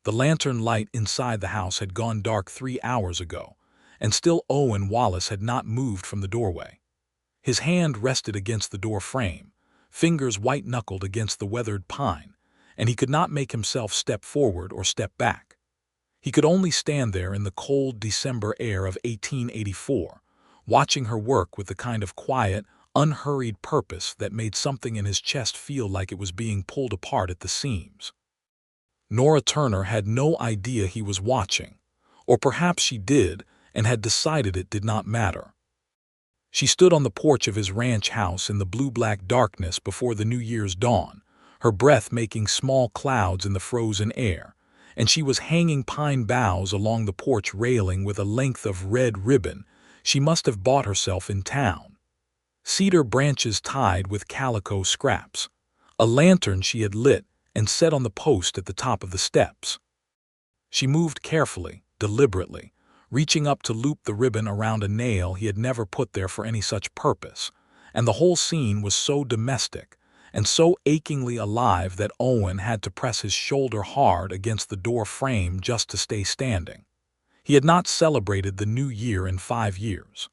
The lantern light inside the house had gone dark 3 hours ago, and still Owen Wallace had not moved from the doorway. His hand rested against the door frame, fingers white-knuckled against the weathered pine, and he could not make himself step forward or step back. He could only stand there in the cold December air of 1884, watching her work with the kind of quiet, unhurried purpose that made something in his chest feel like it was being pulled apart at the seams. Nora Turner had no idea he was watching, or perhaps she did and had decided it did not matter. She stood on the porch of his ranch house in the blue-black darkness before the New Year's dawn, her breath making small clouds in the frozen air, and she was hanging pine boughs along the porch railing with a length of red ribbon she must have bought herself in town. Cedar branches tied with calico scraps, a lantern she had lit and set on the post at the top of the steps. She moved carefully, deliberately, reaching up to loop the ribbon around a nail he had never put there for any such purpose, and the whole scene was so domestic and so achingly alive that Owen had to press his shoulder hard against the door frame just to stay standing. He had not celebrated the new year in 5 years.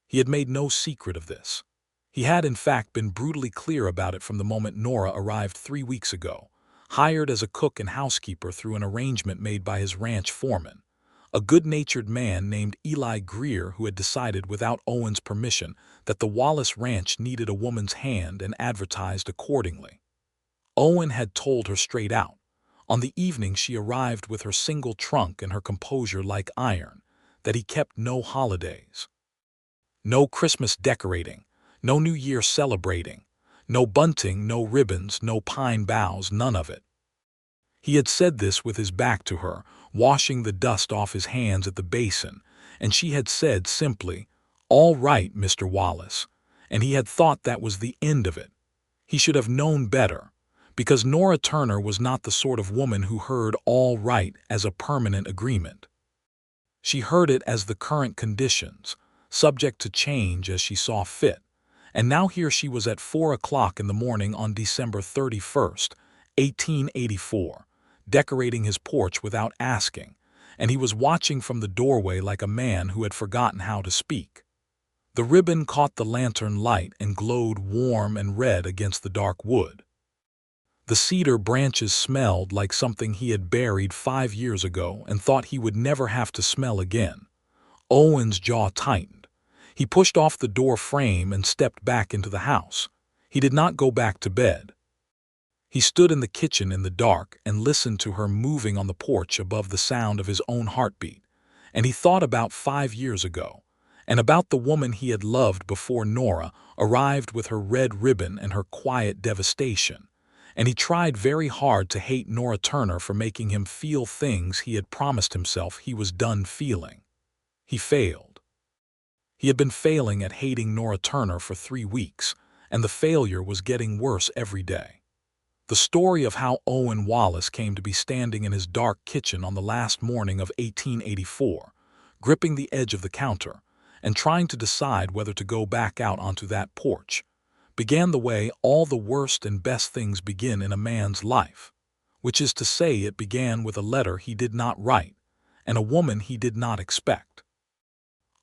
He had made no secret of this. He had in fact been brutally clear about it from the moment Nora arrived 3 weeks ago, hired as a cook and housekeeper through an arrangement made by his ranch foreman, a good-natured man named Eli Greer who had decided without Owen's permission that the Wallace Ranch needed a woman's hand and advertised accordingly. Owen had told her straight out, on the evening she arrived with her single trunk and her composure like iron, that he kept no holidays. No Christmas decorating, no New Year celebrating, no bunting, no ribbons, no pine boughs, none of it. He had said this with his back to her, washing the dust off his hands at the basin, and she had said simply, "All right, Mr. Wallace," and he had thought that was the end of it. He should have known better, because Nora Turner was not the sort of woman who heard "all right" as a permanent agreement. She heard it as the current conditions, subject to change as she saw fit, and now here she was at 4 o'clock in the morning on December 31st, 1884, decorating his porch without asking, and he was watching from the doorway like a man who had forgotten how to speak. The ribbon caught the lantern light and glowed warm and red against the dark wood. The cedar branches smelled like something he had buried 5 years ago and thought he would never have to smell again. Owen's jaw tightened. He pushed off the door frame and stepped back into the house. He did not go back to bed. He stood in the kitchen in the dark and listened to her moving on the porch above the sound of his own heartbeat, and he thought about 5 years ago, and about the woman he had loved before Nora arrived with her red ribbon and her quiet devastation, and he tried very hard to hate Nora Turner for making him feel things he had promised himself he was done feeling. He failed. He had been failing at hating Nora Turner for 3 weeks, and the failure was getting worse every day. The story of how Owen Wallace came to be standing in his dark kitchen on the last morning of 1884, gripping the edge of the counter, and trying to decide whether to go back out onto that porch, began the way all the worst and best things begin in a man's life, which is to say it began with a letter he did not write, and a woman he did not expect.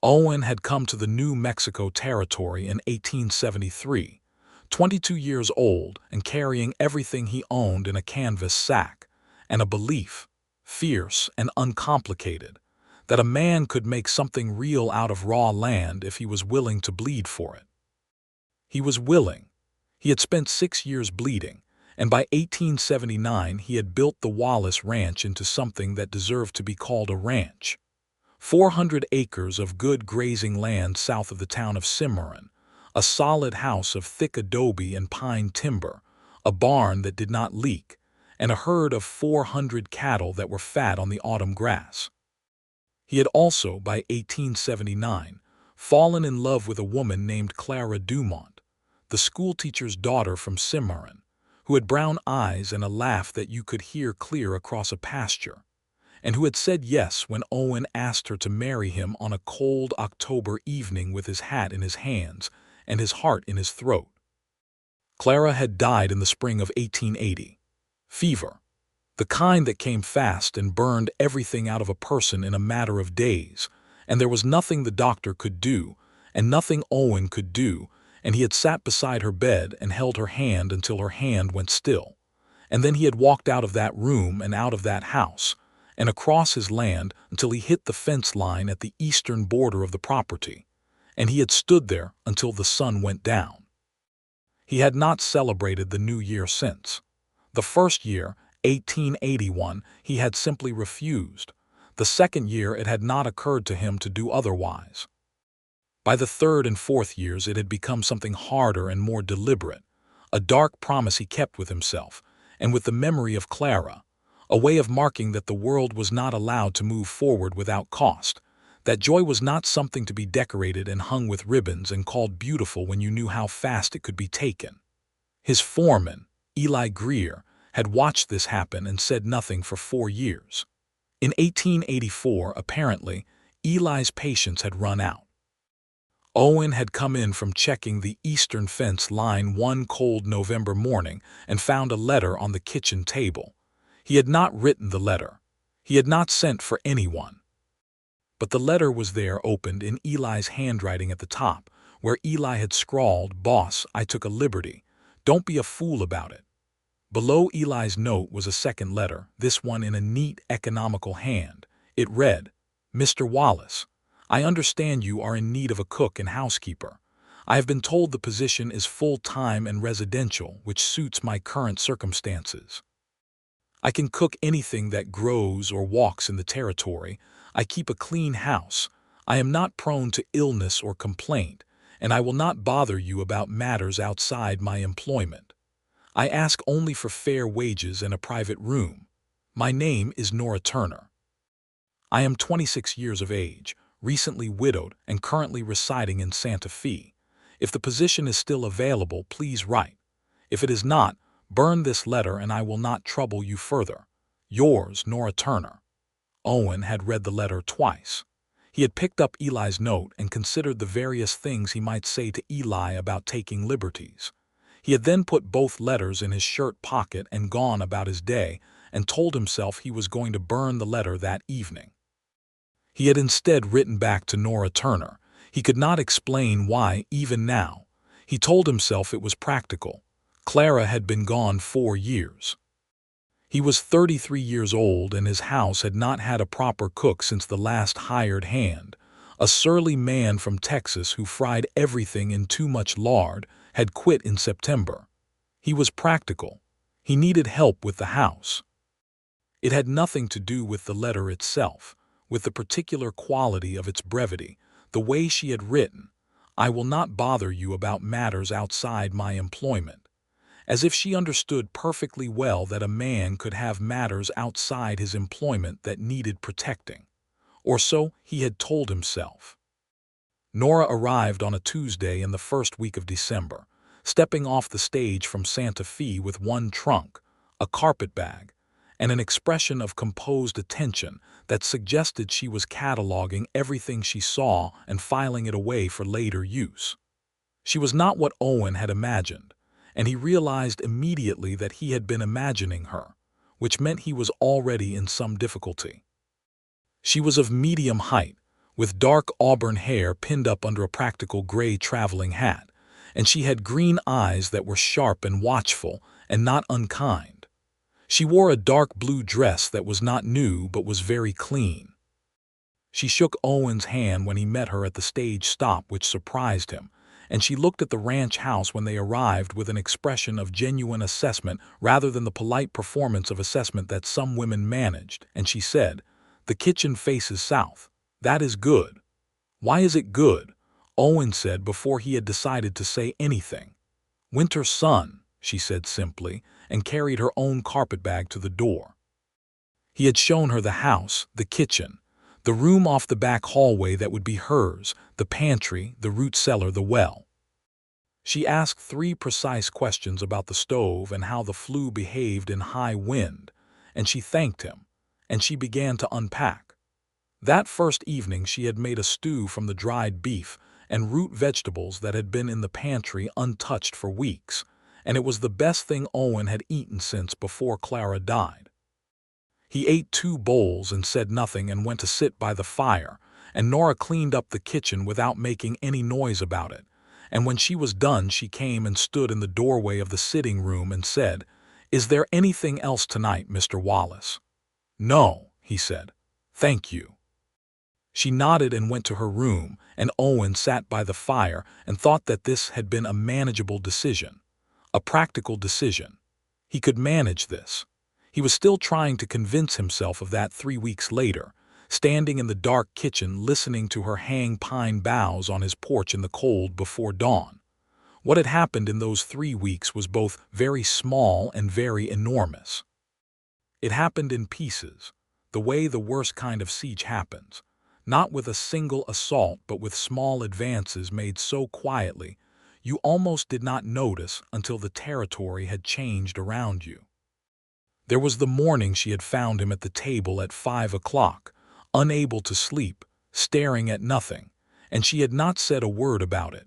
Owen had come to the New Mexico Territory in 1873, 22 years old and carrying everything he owned in a canvas sack, and a belief, fierce and uncomplicated, that a man could make something real out of raw land if he was willing to bleed for it. He was willing. He had spent 6 years bleeding, and by 1879 he had built the Wallace Ranch into something that deserved to be called a ranch. 400 acres of good grazing land south of the town of Cimarron, a solid house of thick adobe and pine timber, a barn that did not leak, and a herd of 400 cattle that were fat on the autumn grass. He had also, by 1879, fallen in love with a woman named Clara Dumont, the schoolteacher's daughter from Cimarron, who had brown eyes and a laugh that you could hear clear across a pasture, and who had said yes when Owen asked her to marry him on a cold October evening with his hat in his hands and his heart in his throat. Clara had died in the spring of 1880. Fever. the kind that came fast and burned everything out of a person in a matter of days, and there was nothing the doctor could do, and nothing Owen could do, and he had sat beside her bed and held her hand until her hand went still. And then he had walked out of that room and out of that house, and across his land until he hit the fence line at the eastern border of the property, and he had stood there until the sun went down. He had not celebrated the new year since. The first year, 1881, he had simply refused. The second year it had not occurred to him to do otherwise. By the third and fourth years it had become something harder and more deliberate, a dark promise he kept with himself, and with the memory of Clara, a way of marking that the world was not allowed to move forward without cost, that joy was not something to be decorated and hung with ribbons and called beautiful when you knew how fast it could be taken. His foreman, Eli Greer, had watched this happen and said nothing for 4 years. In 1884, apparently, Eli's patience had run out. Owen had come in from checking the eastern fence line one cold November morning and found a letter on the kitchen table. He had not written the letter. He had not sent for anyone. But the letter was there, opened in Eli's handwriting at the top, where Eli had scrawled, "Boss, I took a liberty. Don't be a fool about it." Below Eli's note was a second letter, this one in a neat, economical hand. It read, "Mr. Wallace, I understand you are in need of a cook and housekeeper. I have been told the position is full-time and residential, which suits my current circumstances. I can cook anything that grows or walks in the territory. I keep a clean house. I am not prone to illness or complaint, and I will not bother you about matters outside my employment. I ask only for fair wages and a private room. My name is Nora Turner. I am 26 years of age, recently widowed and currently residing in Santa Fe. If the position is still available, please write. If it is not, burn this letter and I will not trouble you further. Yours, Nora Turner." Owen had read the letter twice. He had picked up Eli's note and considered the various things he might say to Eli about taking liberties. He had then put both letters in his shirt pocket and gone about his day, and told himself he was going to burn the letter that evening. He had instead written back to Nora Turner. He could not explain why, even now. He told himself it was practical. Clara had been gone 4 years. He was 33 years old, and his house had not had a proper cook since the last hired hand, a surly man from Texas who fried everything in too much lard, had quit in September. He was practical. He needed help with the house. It had nothing to do with the letter itself, with the particular quality of its brevity, the way she had written, "I will not bother you about matters outside my employment," as if she understood perfectly well that a man could have matters outside his employment that needed protecting. Or so he had told himself. Nora arrived on a Tuesday in the first week of December, stepping off the stage from Santa Fe with one trunk, a carpet bag, and an expression of composed attention that suggested she was cataloging everything she saw and filing it away for later use. She was not what Owen had imagined, and he realized immediately that he had been imagining her, which meant he was already in some difficulty. She was of medium height, with dark auburn hair pinned up under a practical gray traveling hat, and she had green eyes that were sharp and watchful and not unkind. She wore a dark blue dress that was not new but was very clean. She shook Owen's hand when he met her at the stage stop, which surprised him, and she looked at the ranch house when they arrived with an expression of genuine assessment rather than the polite performance of assessment that some women managed, and she said, "The kitchen faces south. That is good." "Why is it good?" Owen said before he had decided to say anything. "Winter sun," she said simply, and carried her own carpetbag to the door. He had shown her the house, the kitchen, the room off the back hallway that would be hers, the pantry, the root cellar, the well. She asked 3 precise questions about the stove and how the flue behaved in high wind, and she thanked him, and she began to unpack. That first evening she had made a stew from the dried beef and root vegetables that had been in the pantry untouched for weeks, and it was the best thing Owen had eaten since before Clara died. He ate 2 bowls and said nothing and went to sit by the fire, and Nora cleaned up the kitchen without making any noise about it. And when she was done, she came and stood in the doorway of the sitting room and said, "Is there anything else tonight, Mr. Wallace?" "No," he said. "Thank you." She nodded and went to her room, and Owen sat by the fire and thought that this had been a manageable decision, a practical decision. He could manage this. He was still trying to convince himself of that 3 weeks later, standing in the dark kitchen listening to her hang pine boughs on his porch in the cold before dawn. What had happened in those 3 weeks was both very small and very enormous. It happened in pieces, the way the worst kind of siege happens, not with a single assault but with small advances made so quietly you almost did not notice until the territory had changed around you. There was the morning she had found him at the table at 5 o'clock, unable to sleep, staring at nothing, and she had not said a word about it.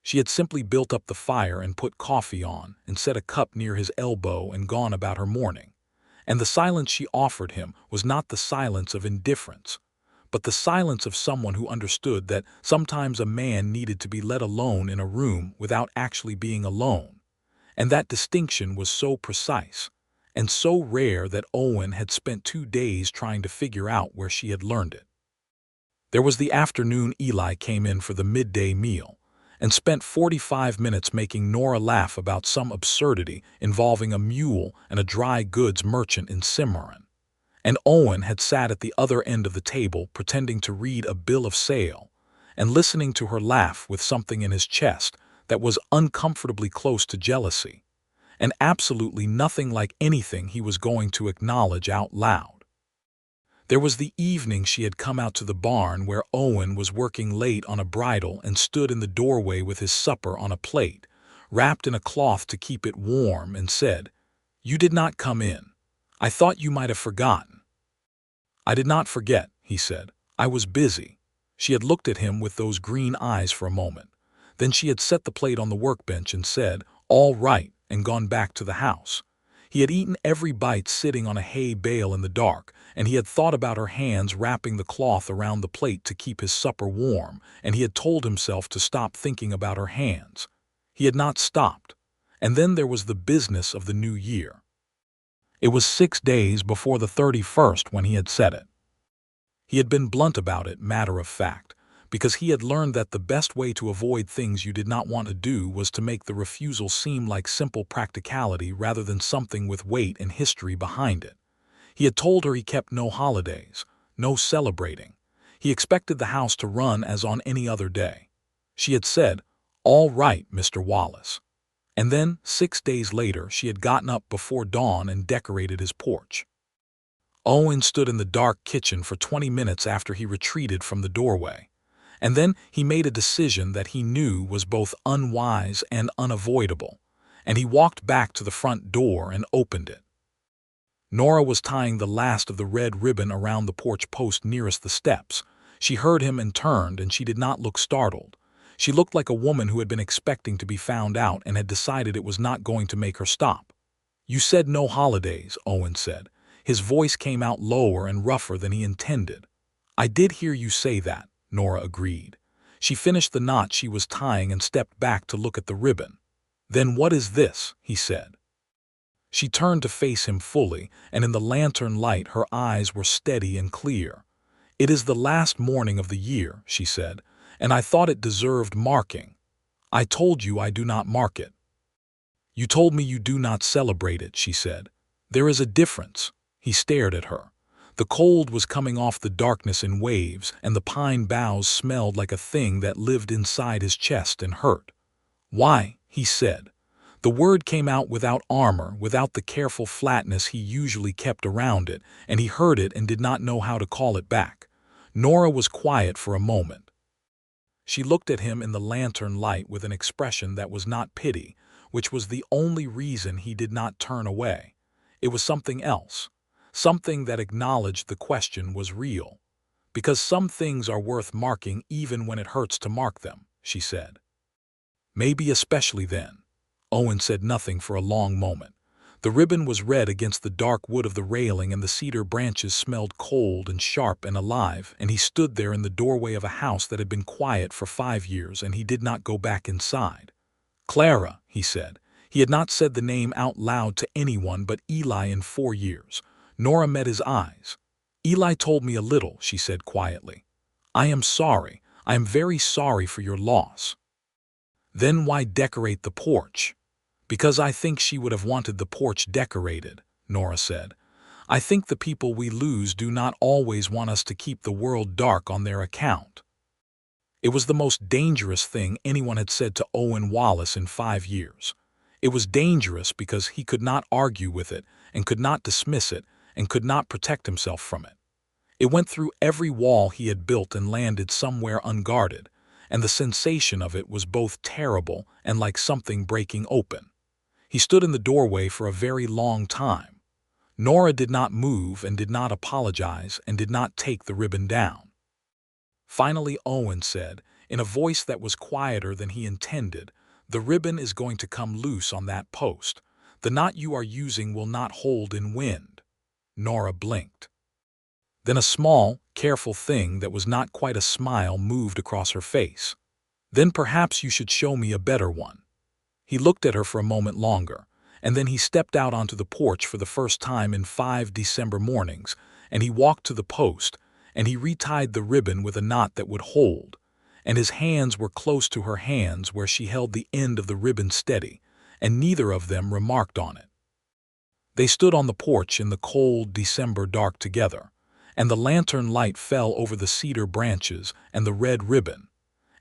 She had simply built up the fire and put coffee on and set a cup near his elbow and gone about her morning. And the silence she offered him was not the silence of indifference, but the silence of someone who understood that sometimes a man needed to be let alone in a room without actually being alone. And that distinction was so precise and so rare that Owen had spent 2 days trying to figure out where she had learned it. There was the afternoon Eli came in for the midday meal and spent 45 minutes making Nora laugh about some absurdity involving a mule and a dry goods merchant in Cimarron. And Owen had sat at the other end of the table pretending to read a bill of sale and listening to her laugh with something in his chest that was uncomfortably close to jealousy, and absolutely nothing like anything he was going to acknowledge out loud. There was the evening she had come out to the barn where Owen was working late on a bridle and stood in the doorway with his supper on a plate, wrapped in a cloth to keep it warm, and said, "You did not come in. I thought you might have forgotten." "I did not forget," he said. "I was busy." She had looked at him with those green eyes for a moment. Then she had set the plate on the workbench and said, "All right," and gone back to the house. He had eaten every bite sitting on a hay bale in the dark, and he had thought about her hands wrapping the cloth around the plate to keep his supper warm, and he had told himself to stop thinking about her hands. He had not stopped. And then there was the business of the new year. It was 6 days before the 31st when he had said it. He had been blunt about it, matter of fact, because he had learned that the best way to avoid things you did not want to do was to make the refusal seem like simple practicality rather than something with weight and history behind it. He had told her he kept no holidays, no celebrating. He expected the house to run as on any other day. She had said, "All right, Mr. Wallace." And then, 6 days later, she had gotten up before dawn and decorated his porch. Owen stood in the dark kitchen for 20 minutes after he retreated from the doorway. And then he made a decision that he knew was both unwise and unavoidable, and he walked back to the front door and opened it. Nora was tying the last of the red ribbon around the porch post nearest the steps. She heard him and turned, and she did not look startled. She looked like a woman who had been expecting to be found out and had decided it was not going to make her stop. "You said no holidays," Owen said. His voice came out lower and rougher than he intended. "I did hear you say that," Nora agreed. She finished the knot she was tying and stepped back to look at the ribbon. "Then what is this?" he said. She turned to face him fully, and in the lantern light her eyes were steady and clear. "It is the last morning of the year," she said, "and I thought it deserved marking. I told you I do not mark it." "You told me you do not celebrate it," she said. "There is a difference." He stared at her. The cold was coming off the darkness in waves, and the pine boughs smelled like a thing that lived inside his chest and hurt. "Why?" he said. The word came out without armor, without the careful flatness he usually kept around it, and he heard it and did not know how to call it back. Nora was quiet for a moment. She looked at him in the lantern light with an expression that was not pity, which was the only reason he did not turn away. It was something else, something that acknowledged the question was real. "Because some things are worth marking even when it hurts to mark them," she said. "Maybe especially then." Owen said nothing for a long moment. The ribbon was red against the dark wood of the railing, and the cedar branches smelled cold and sharp and alive, and he stood there in the doorway of a house that had been quiet for 5 years, and he did not go back inside. "Clara," he said. He had not said the name out loud to anyone but Eli in 4 years. Nora met his eyes. "Eli told me a little," she said quietly. "I am sorry. I am very sorry for your loss." "Then why decorate the porch?" "Because I think she would have wanted the porch decorated," Nora said. "I think the people we lose do not always want us to keep the world dark on their account." It was the most dangerous thing anyone had said to Owen Wallace in 5 years. It was dangerous because he could not argue with it, and could not dismiss it, and could not protect himself from it. It went through every wall he had built and landed somewhere unguarded, and the sensation of it was both terrible and like something breaking open. He stood in the doorway for a very long time. Nora did not move and did not apologize and did not take the ribbon down. Finally, Owen said, in a voice that was quieter than he intended, "The ribbon is going to come loose on that post. The knot you are using will not hold in wind." Nora blinked. Then a small, careful thing that was not quite a smile moved across her face. "Then perhaps you should show me a better one." He looked at her for a moment longer, and then he stepped out onto the porch for the first time in 5 December mornings, and he walked to the post, and he retied the ribbon with a knot that would hold, and his hands were close to her hands where she held the end of the ribbon steady, and neither of them remarked on it. They stood on the porch in the cold December dark together, and the lantern light fell over the cedar branches and the red ribbon,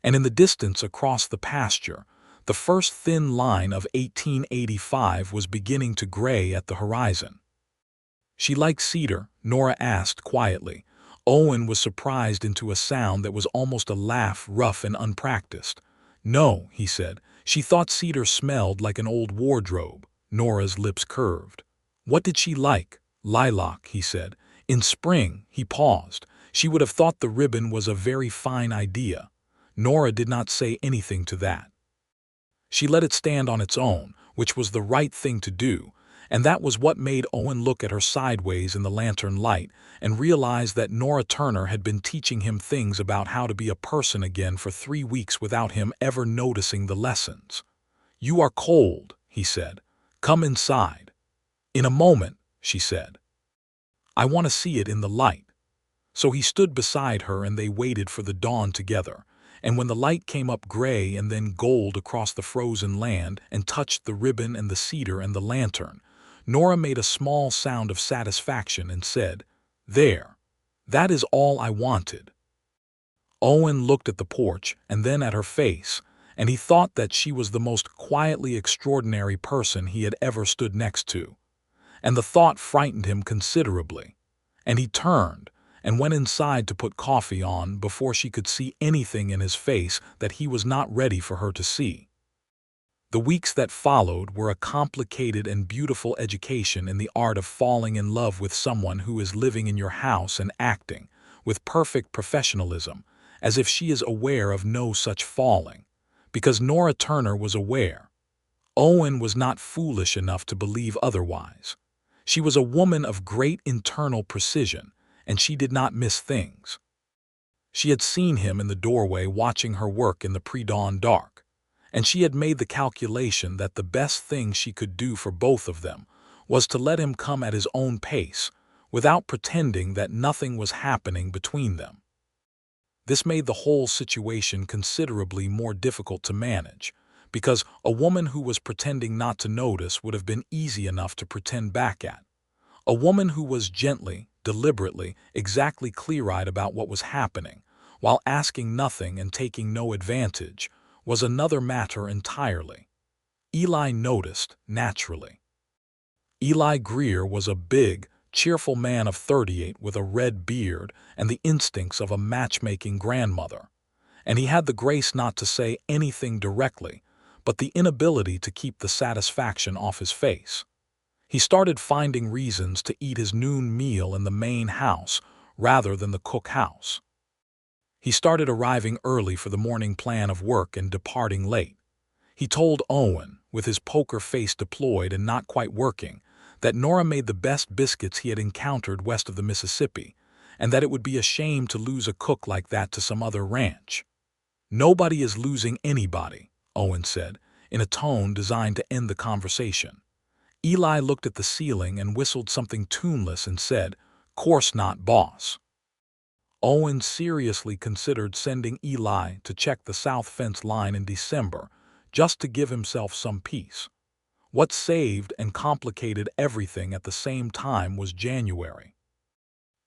and in the distance across the pasture, the first thin line of 1885 was beginning to gray at the horizon. "She likes cedar?" Nora asked quietly. Owen was surprised into a sound that was almost a laugh, rough and unpracticed. "No," he said. "She thought cedar smelled like an old wardrobe." Nora's lips curved. "What did she like?" "Lilac," he said. "In spring," he paused. "She would have thought the ribbon was a very fine idea." Nora did not say anything to that. She let it stand on its own, which was the right thing to do, and that was what made Owen look at her sideways in the lantern light and realize that Nora Turner had been teaching him things about how to be a person again for 3 weeks without him ever noticing the lessons. "You are cold," he said. "Come inside." "In a moment," she said. "I want to see it in the light." So he stood beside her and they waited for the dawn together. And when the light came up gray and then gold across the frozen land and touched the ribbon and the cedar and the lantern, Nora made a small sound of satisfaction and said, "There. That is all I wanted." Owen looked at the porch and then at her face, and he thought that she was the most quietly extraordinary person he had ever stood next to. And the thought frightened him considerably. And he turned and went inside to put coffee on before she could see anything in his face that he was not ready for her to see. The weeks that followed were a complicated and beautiful education in the art of falling in love with someone who is living in your house and acting, with perfect professionalism, as if she is aware of no such falling, because Nora Turner was aware. Owen was not foolish enough to believe otherwise. She was a woman of great internal precision, and she did not miss things. She had seen him in the doorway watching her work in the pre-dawn dark, and she had made the calculation that the best thing she could do for both of them was to let him come at his own pace, without pretending that nothing was happening between them. This made the whole situation considerably more difficult to manage, because a woman who was pretending not to notice would have been easy enough to pretend back at. A woman who was gently, deliberately, exactly clear-eyed about what was happening, while asking nothing and taking no advantage, was another matter entirely. Eli noticed, naturally. Eli Greer was a big, cheerful man of 38 with a red beard and the instincts of a matchmaking grandmother, and he had the grace not to say anything directly, but the inability to keep the satisfaction off his face. He started finding reasons to eat his noon meal in the main house rather than the cook house. He started arriving early for the morning plan of work and departing late. He told Owen, with his poker face deployed and not quite working, that Nora made the best biscuits he had encountered west of the Mississippi, and that it would be a shame to lose a cook like that to some other ranch. "Nobody is losing anybody," Owen said, in a tone designed to end the conversation. Eli looked at the ceiling and whistled something tuneless and said, "Course not, boss." Owen seriously considered sending Eli to check the south fence line in December, just to give himself some peace. What saved and complicated everything at the same time was January.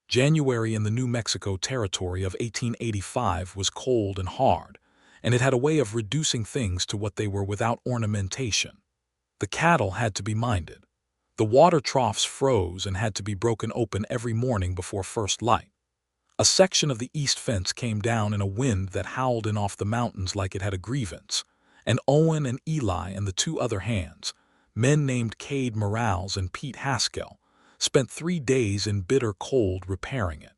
January in the New Mexico Territory of 1885 was cold and hard, and it had a way of reducing things to what they were without ornamentation. The cattle had to be minded. The water troughs froze and had to be broken open every morning before first light. A section of the east fence came down in a wind that howled in off the mountains like it had a grievance, and Owen and Eli and the two other hands, men named Cade Morales and Pete Haskell, spent 3 days in bitter cold repairing it.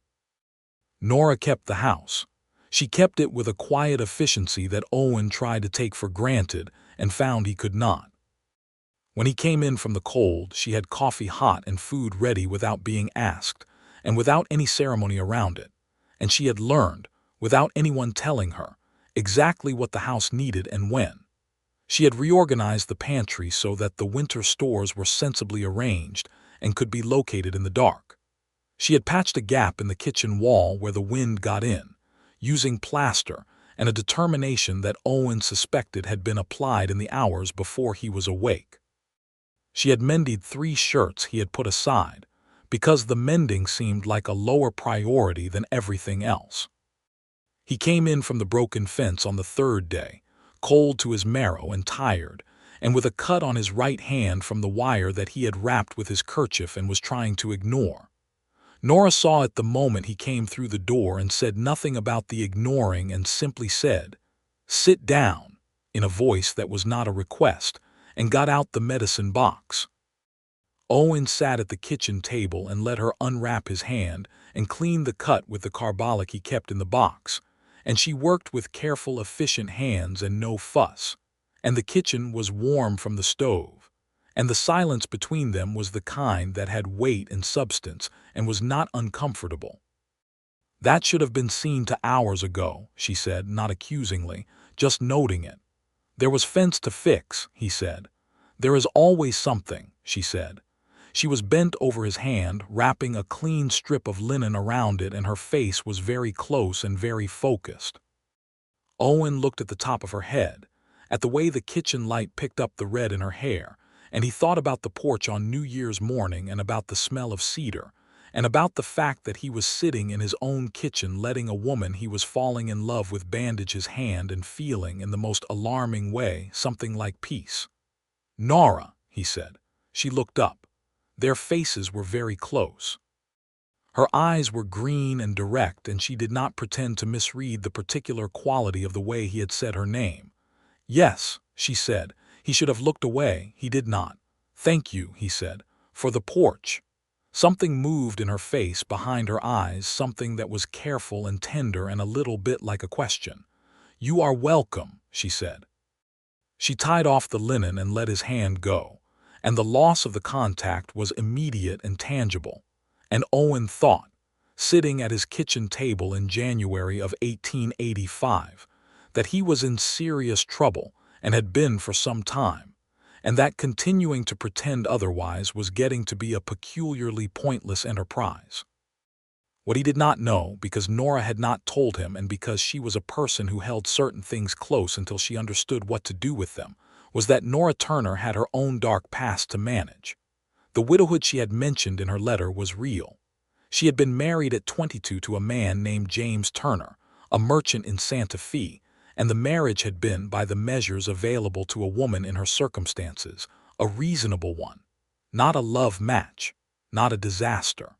Nora kept the house. She kept it with a quiet efficiency that Owen tried to take for granted and found he could not. When he came in from the cold, she had coffee hot and food ready without being asked, and without any ceremony around it, and she had learned, without anyone telling her, exactly what the house needed and when. She had reorganized the pantry so that the winter stores were sensibly arranged and could be located in the dark. She had patched a gap in the kitchen wall where the wind got in, using plaster and a determination that Owen suspected had been applied in the hours before he was awake. She had mended 3 shirts he had put aside, because the mending seemed like a lower priority than everything else. He came in from the broken fence on the 3rd day, cold to his marrow and tired, and with a cut on his right hand from the wire that he had wrapped with his kerchief and was trying to ignore. Nora saw it the moment he came through the door and said nothing about the ignoring and simply said, "Sit down," in a voice that was not a request, and got out the medicine box. Owen sat at the kitchen table and let her unwrap his hand and clean the cut with the carbolic he kept in the box, and she worked with careful, efficient hands and no fuss, and the kitchen was warm from the stove, and the silence between them was the kind that had weight and substance and was not uncomfortable. "That should have been seen to hours ago," she said, not accusingly, just noting it. "There was fence to fix," he said. "There is always something," she said. She was bent over his hand, wrapping a clean strip of linen around it, and her face was very close and very focused. Owen looked at the top of her head, at the way the kitchen light picked up the red in her hair, and he thought about the porch on New Year's morning and about the smell of cedar, and about the fact that he was sitting in his own kitchen letting a woman he was falling in love with bandage his hand and feeling, in the most alarming way, something like peace. "Nora," he said. She looked up. Their faces were very close. Her eyes were green and direct, and she did not pretend to misread the particular quality of the way he had said her name. "Yes," she said. He should have looked away. He did not. "Thank you," he said, "for the porch." Something moved in her face behind her eyes, something that was careful and tender and a little bit like a question. "You are welcome," she said. She tied off the linen and let his hand go, and the loss of the contact was immediate and tangible. And Owen thought, sitting at his kitchen table in January of 1885, that he was in serious trouble and had been for some time, and that continuing to pretend otherwise was getting to be a peculiarly pointless enterprise. What he did not know, because Nora had not told him and because she was a person who held certain things close until she understood what to do with them, was that Nora Turner had her own dark past to manage. The widowhood she had mentioned in her letter was real. She had been married at 22 to a man named James Turner, a merchant in Santa Fe, and the marriage had been, by the measures available to a woman in her circumstances, a reasonable one. Not a love match, not a disaster.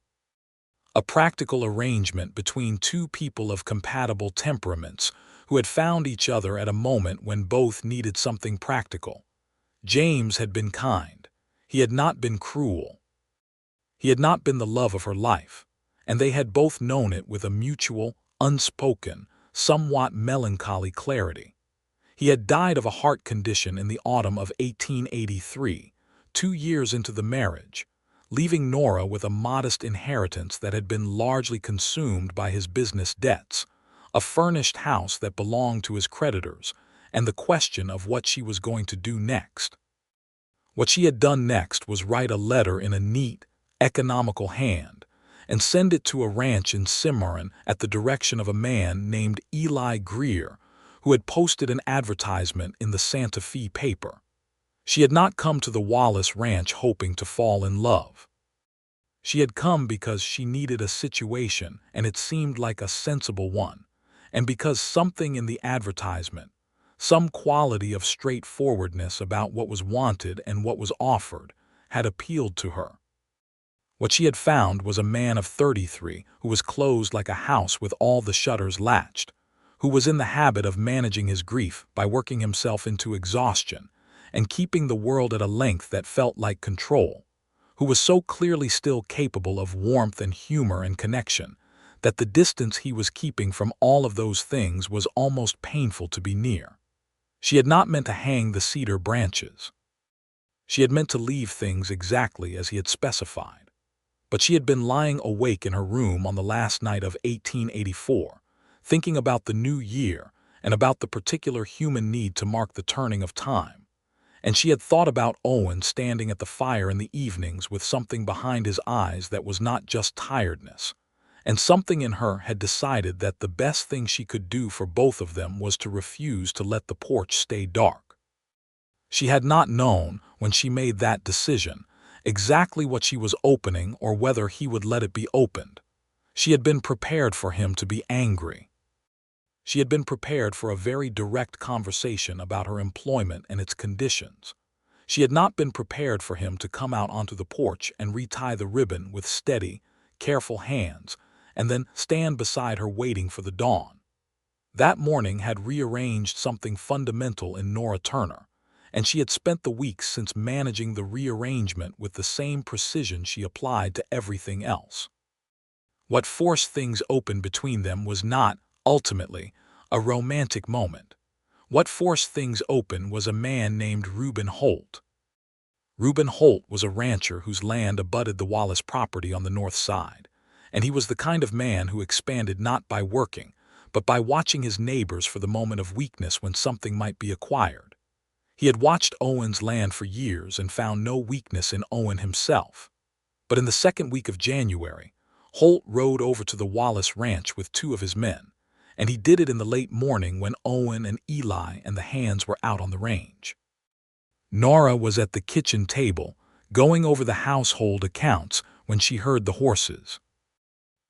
A practical arrangement between 2 people of compatible temperaments who had found each other at a moment when both needed something practical. James had been kind. He had not been cruel. He had not been the love of her life, and they had both known it with a mutual, unspoken, somewhat melancholy clarity. He had died of a heart condition in the autumn of 1883, 2 years into the marriage, leaving Nora with a modest inheritance that had been largely consumed by his business debts, a furnished house that belonged to his creditors, and the question of what she was going to do next. What she had done next was write a letter in a neat, economical hand and send it to a ranch in Cimarron at the direction of a man named Eli Greer, who had posted an advertisement in the Santa Fe paper. She had not come to the Wallace Ranch hoping to fall in love. She had come because she needed a situation, and it seemed like a sensible one, and because something in the advertisement, some quality of straightforwardness about what was wanted and what was offered, had appealed to her. What she had found was a man of 33 who was closed like a house with all the shutters latched, who was in the habit of managing his grief by working himself into exhaustion and keeping the world at a length that felt like control, who was so clearly still capable of warmth and humor and connection that the distance he was keeping from all of those things was almost painful to be near. She had not meant to hang the cedar branches. She had meant to leave things exactly as he had specified. But she had been lying awake in her room on the last night of 1884, thinking about the new year and about the particular human need to mark the turning of time. And she had thought about Owen standing at the fire in the evenings with something behind his eyes that was not just tiredness. And something in her had decided that the best thing she could do for both of them was to refuse to let the porch stay dark. She had not known, when she made that decision, exactly what she was opening or whether he would let it be opened. She had been prepared for him to be angry. She had been prepared for a very direct conversation about her employment and its conditions. She had not been prepared for him to come out onto the porch and retie the ribbon with steady, careful hands, and then stand beside her waiting for the dawn. That morning had rearranged something fundamental in Nora Turner, and she had spent the weeks since managing the rearrangement with the same precision she applied to everything else. What forced things open between them was not, ultimately, a romantic moment. What forced things open was a man named Reuben Holt. Reuben Holt was a rancher whose land abutted the Wallace property on the north side, and he was the kind of man who expanded not by working, but by watching his neighbors for the moment of weakness when something might be acquired. He had watched Owen's land for years and found no weakness in Owen himself. But in the second week of January, Holt rode over to the Wallace Ranch with 2 of his men, and he did it in the late morning when Owen and Eli and the hands were out on the range. Nora was at the kitchen table, going over the household accounts when she heard the horses.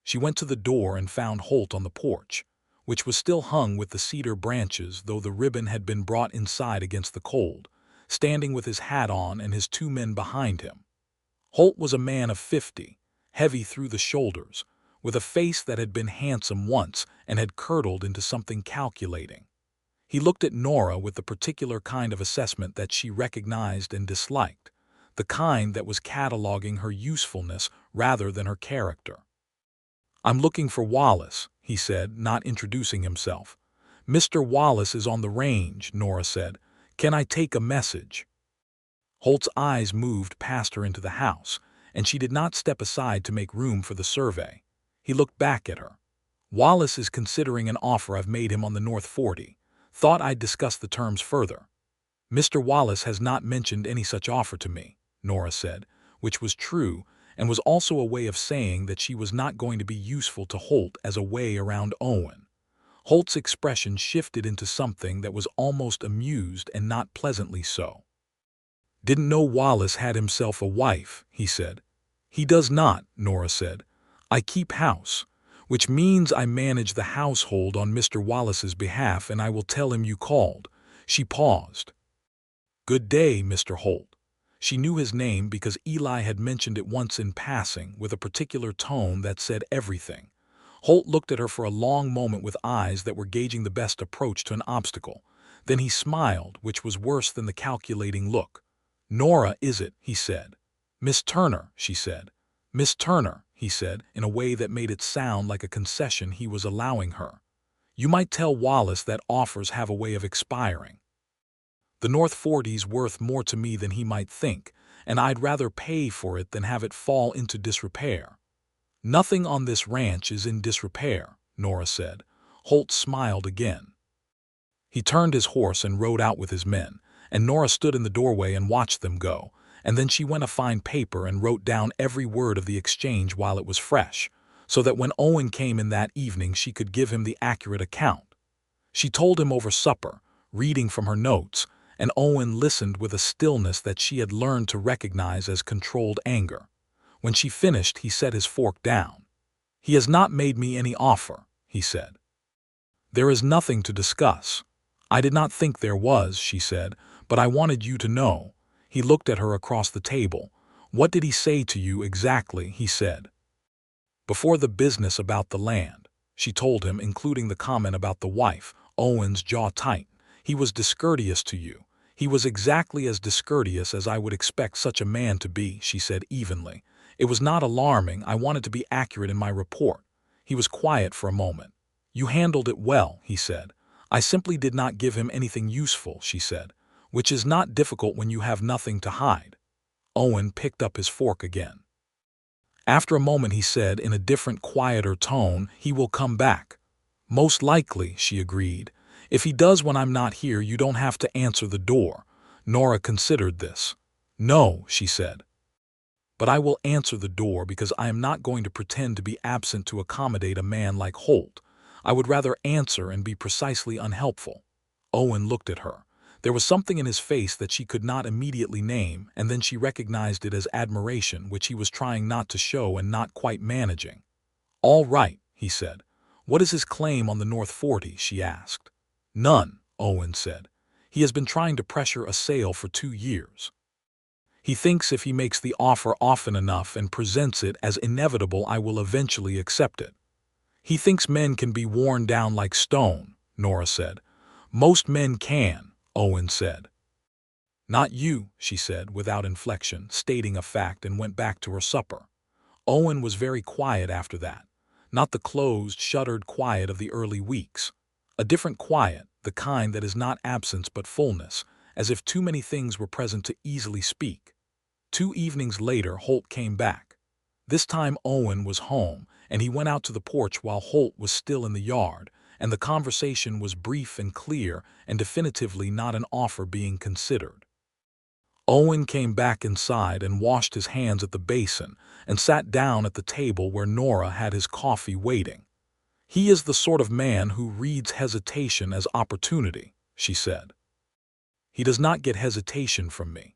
She went to the door and found Holt on the porch, which was still hung with the cedar branches though the ribbon had been brought inside against the cold, standing with his hat on and his 2 men behind him. Holt was a man of 50, heavy through the shoulders, with a face that had been handsome once and had curdled into something calculating. He looked at Nora with the particular kind of assessment that she recognized and disliked, the kind that was cataloging her usefulness rather than her character. "I'm looking for Wallace," he said, not introducing himself. "Mr. Wallace is on the range," Nora said. "Can I take a message?" Holt's eyes moved past her into the house, and she did not step aside to make room for the survey. He looked back at her. "Wallace is considering an offer I've made him on the North 40. Thought I'd discuss the terms further." "Mr. Wallace has not mentioned any such offer to me," Nora said, which was true, and was also a way of saying that she was not going to be useful to Holt as a way around Owen. Holt's expression shifted into something that was almost amused and not pleasantly so. "Didn't know Wallace had himself a wife," he said. "He does not," Nora said. "I keep house, which means I manage the household on Mr. Wallace's behalf, and I will tell him you called." She paused. "Good day, Mr. Holt." She knew his name because Eli had mentioned it once in passing with a particular tone that said everything. Holt looked at her for a long moment with eyes that were gauging the best approach to an obstacle. Then he smiled, which was worse than the calculating look. "Nora, is it?" he said. "Miss Turner," she said. "Miss Turner," he said, in a way that made it sound like a concession he was allowing her. "You might tell Wallace that offers have a way of expiring. The North 40's worth more to me than he might think, and I'd rather pay for it than have it fall into disrepair." "Nothing on this ranch is in disrepair," Nora said. Holt smiled again. He turned his horse and rode out with his men, and Nora stood in the doorway and watched them go, and then she went to find paper and wrote down every word of the exchange while it was fresh, so that when Owen came in that evening she could give him the accurate account. She told him over supper, reading from her notes, and Owen listened with a stillness that she had learned to recognize as controlled anger. When she finished, he set his fork down. "He has not made me any offer," he said. "There is nothing to discuss." "I did not think there was," she said, "but I wanted you to know." He looked at her across the table. "What did he say to you exactly?" he said. "Before the business about the land," she told him, including the comment about the wife. Owen's jaw tightened. "He was discourteous to you." "He was exactly as discourteous as I would expect such a man to be," she said evenly. "It was not alarming. I wanted to be accurate in my report." He was quiet for a moment. "You handled it well," he said. "I simply did not give him anything useful," she said, "which is not difficult when you have nothing to hide." Owen picked up his fork again. After a moment he said in a different, quieter tone, "He will come back." "Most likely," she agreed. "If he does when I'm not here, you don't have to answer the door." Nora considered this. "No," she said. "But I will answer the door because I am not going to pretend to be absent to accommodate a man like Holt. I would rather answer and be precisely unhelpful." Owen looked at her. There was something in his face that she could not immediately name, and then she recognized it as admiration, which he was trying not to show and not quite managing. "All right," he said. "What is his claim on the North 40?" she asked. "None," Owen said. "He has been trying to pressure a sale for 2 years. He thinks if he makes the offer often enough and presents it as inevitable, I will eventually accept it." "He thinks men can be worn down like stone," Nora said. "Most men can," Owen said. "Not you," she said, without inflection, stating a fact, and went back to her supper. Owen was very quiet after that. Not the closed, shuttered quiet of the early weeks. A different quiet, the kind that is not absence but fullness, as if too many things were present to easily speak. 2 evenings later, Holt came back. This time Owen was home, and he went out to the porch while Holt was still in the yard, and the conversation was brief and clear and definitively not an offer being considered. Owen came back inside and washed his hands at the basin and sat down at the table where Nora had his coffee waiting. "He is the sort of man who reads hesitation as opportunity," she said. "He does not get hesitation from me."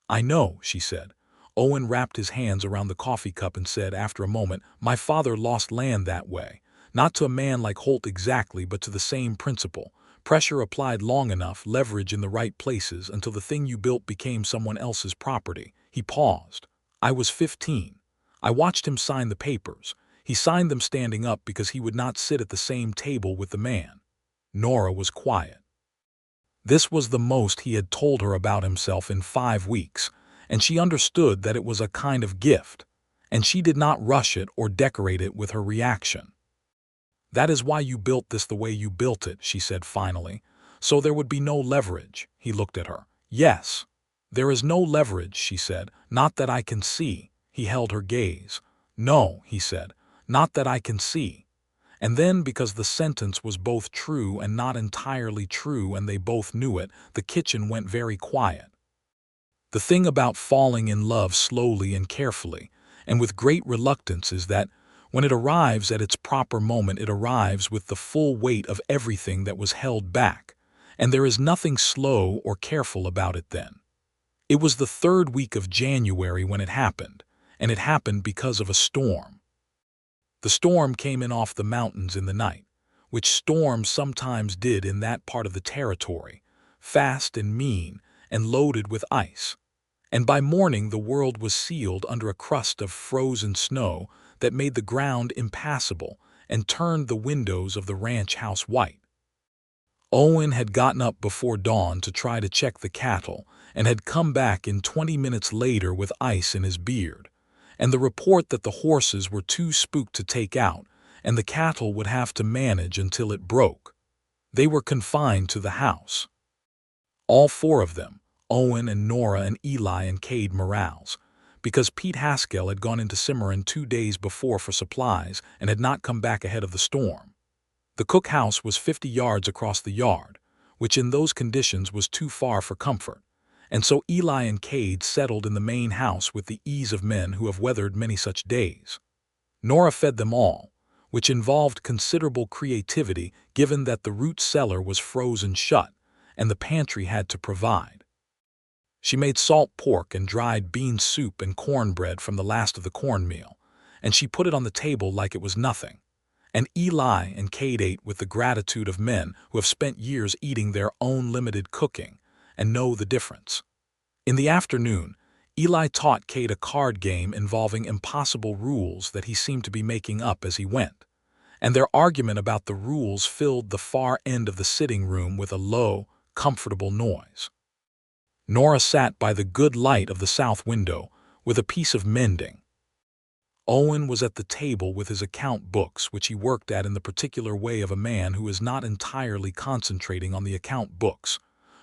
"I know," she said. Owen wrapped his hands around the coffee cup and said after a moment, "My father lost land that way. Not to a man like Holt exactly, but to the same principle. Pressure applied long enough, leverage in the right places, until the thing you built became someone else's property." He paused. "I was 15. I watched him sign the papers. He signed them standing up because he would not sit at the same table with the man." Nora was quiet. This was the most he had told her about himself in 5 weeks, and she understood that it was a kind of gift, and she did not rush it or decorate it with her reaction. "That is why you built this the way you built it," she said finally. "So there would be no leverage." He looked at her. "Yes. There is no leverage," she said. "Not that I can see." He held her gaze. "No," he said. "Not that I can see." And then, because the sentence was both true and not entirely true and they both knew it, the kitchen went very quiet. The thing about falling in love slowly and carefully, and with great reluctance, is that when it arrives at its proper moment, it arrives with the full weight of everything that was held back, and there is nothing slow or careful about it then. It was the 3rd week of January when it happened, and it happened because of a storm. The storm came in off the mountains in the night, which storms sometimes did in that part of the territory, fast and mean and loaded with ice. And by morning the world was sealed under a crust of frozen snow that made the ground impassable and turned the windows of the ranch house white. Owen had gotten up before dawn to try to check the cattle and had come back in 20 minutes later with ice in his beard, and the report that the horses were too spooked to take out and the cattle would have to manage until it broke. They were confined to the house. All 4 of them, Owen and Nora and Eli and Cade morales, because Pete Haskell had gone into Cimarron 2 days before for supplies and had not come back ahead of the storm. The cook house was 50 yards across the yard, which in those conditions was too far for comfort, and so Eli and Cade settled in the main house with the ease of men who have weathered many such days. Nora fed them all, which involved considerable creativity given that the root cellar was frozen shut and the pantry had to provide. She made salt pork and dried bean soup and cornbread from the last of the cornmeal, and she put it on the table like it was nothing. And Eli and Cade ate with the gratitude of men who have spent years eating their own limited cooking and know the difference. In the afternoon, Eli taught Cade a card game involving impossible rules that he seemed to be making up as he went, and their argument about the rules filled the far end of the sitting room with a low, comfortable noise. Nora sat by the good light of the south window with a piece of mending. Owen was at the table with his account books, which he worked at in the particular way of a man who is not entirely concentrating on the account books.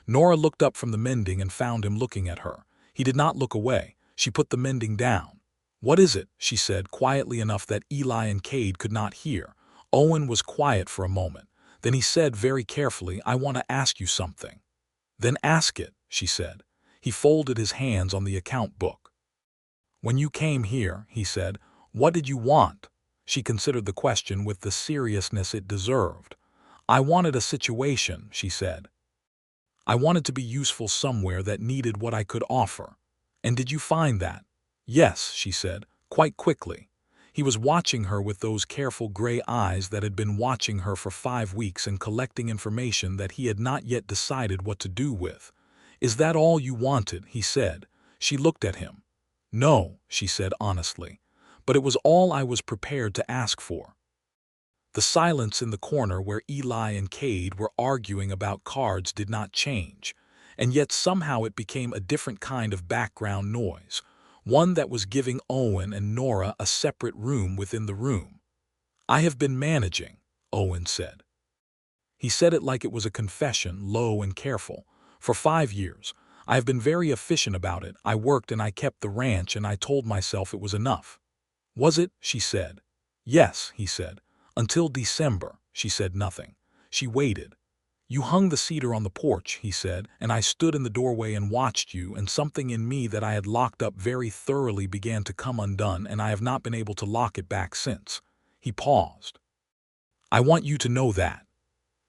Nora looked up from the mending and found him looking at her. He did not look away. She put the mending down. "What is it?" she said, quietly enough that Eli and Cade could not hear. Owen was quiet for a moment. Then he said very carefully, "I want to ask you something." "Then ask it," she said. He folded his hands on the account book. "When you came here," he said, "what did you want?" She considered the question with the seriousness it deserved. "I wanted a situation," she said. "I wanted to be useful somewhere that needed what I could offer." "And did you find that?" "Yes," she said, quite quickly. He was watching her with those careful gray eyes that had been watching her for 5 weeks and collecting information that he had not yet decided what to do with. "Is that all you wanted?" he said. She looked at him. "No," she said honestly, "but it was all I was prepared to ask for." The silence in the corner where Eli and Cade were arguing about cards did not change, and yet somehow it became a different kind of background noise, one that was giving Owen and Nora a separate room within the room. "I have been managing," Owen said. He said it like it was a confession, low and careful. "For 5 years. I have been very efficient about it. I worked and I kept the ranch and I told myself it was enough." "Was it?" she said. "Yes," he said. "Until December." She said nothing. She waited. "You hung the cedar on the porch," he said, "and I stood in the doorway and watched you, and something in me that I had locked up very thoroughly began to come undone, and I have not been able to lock it back since." He paused. "I want you to know that."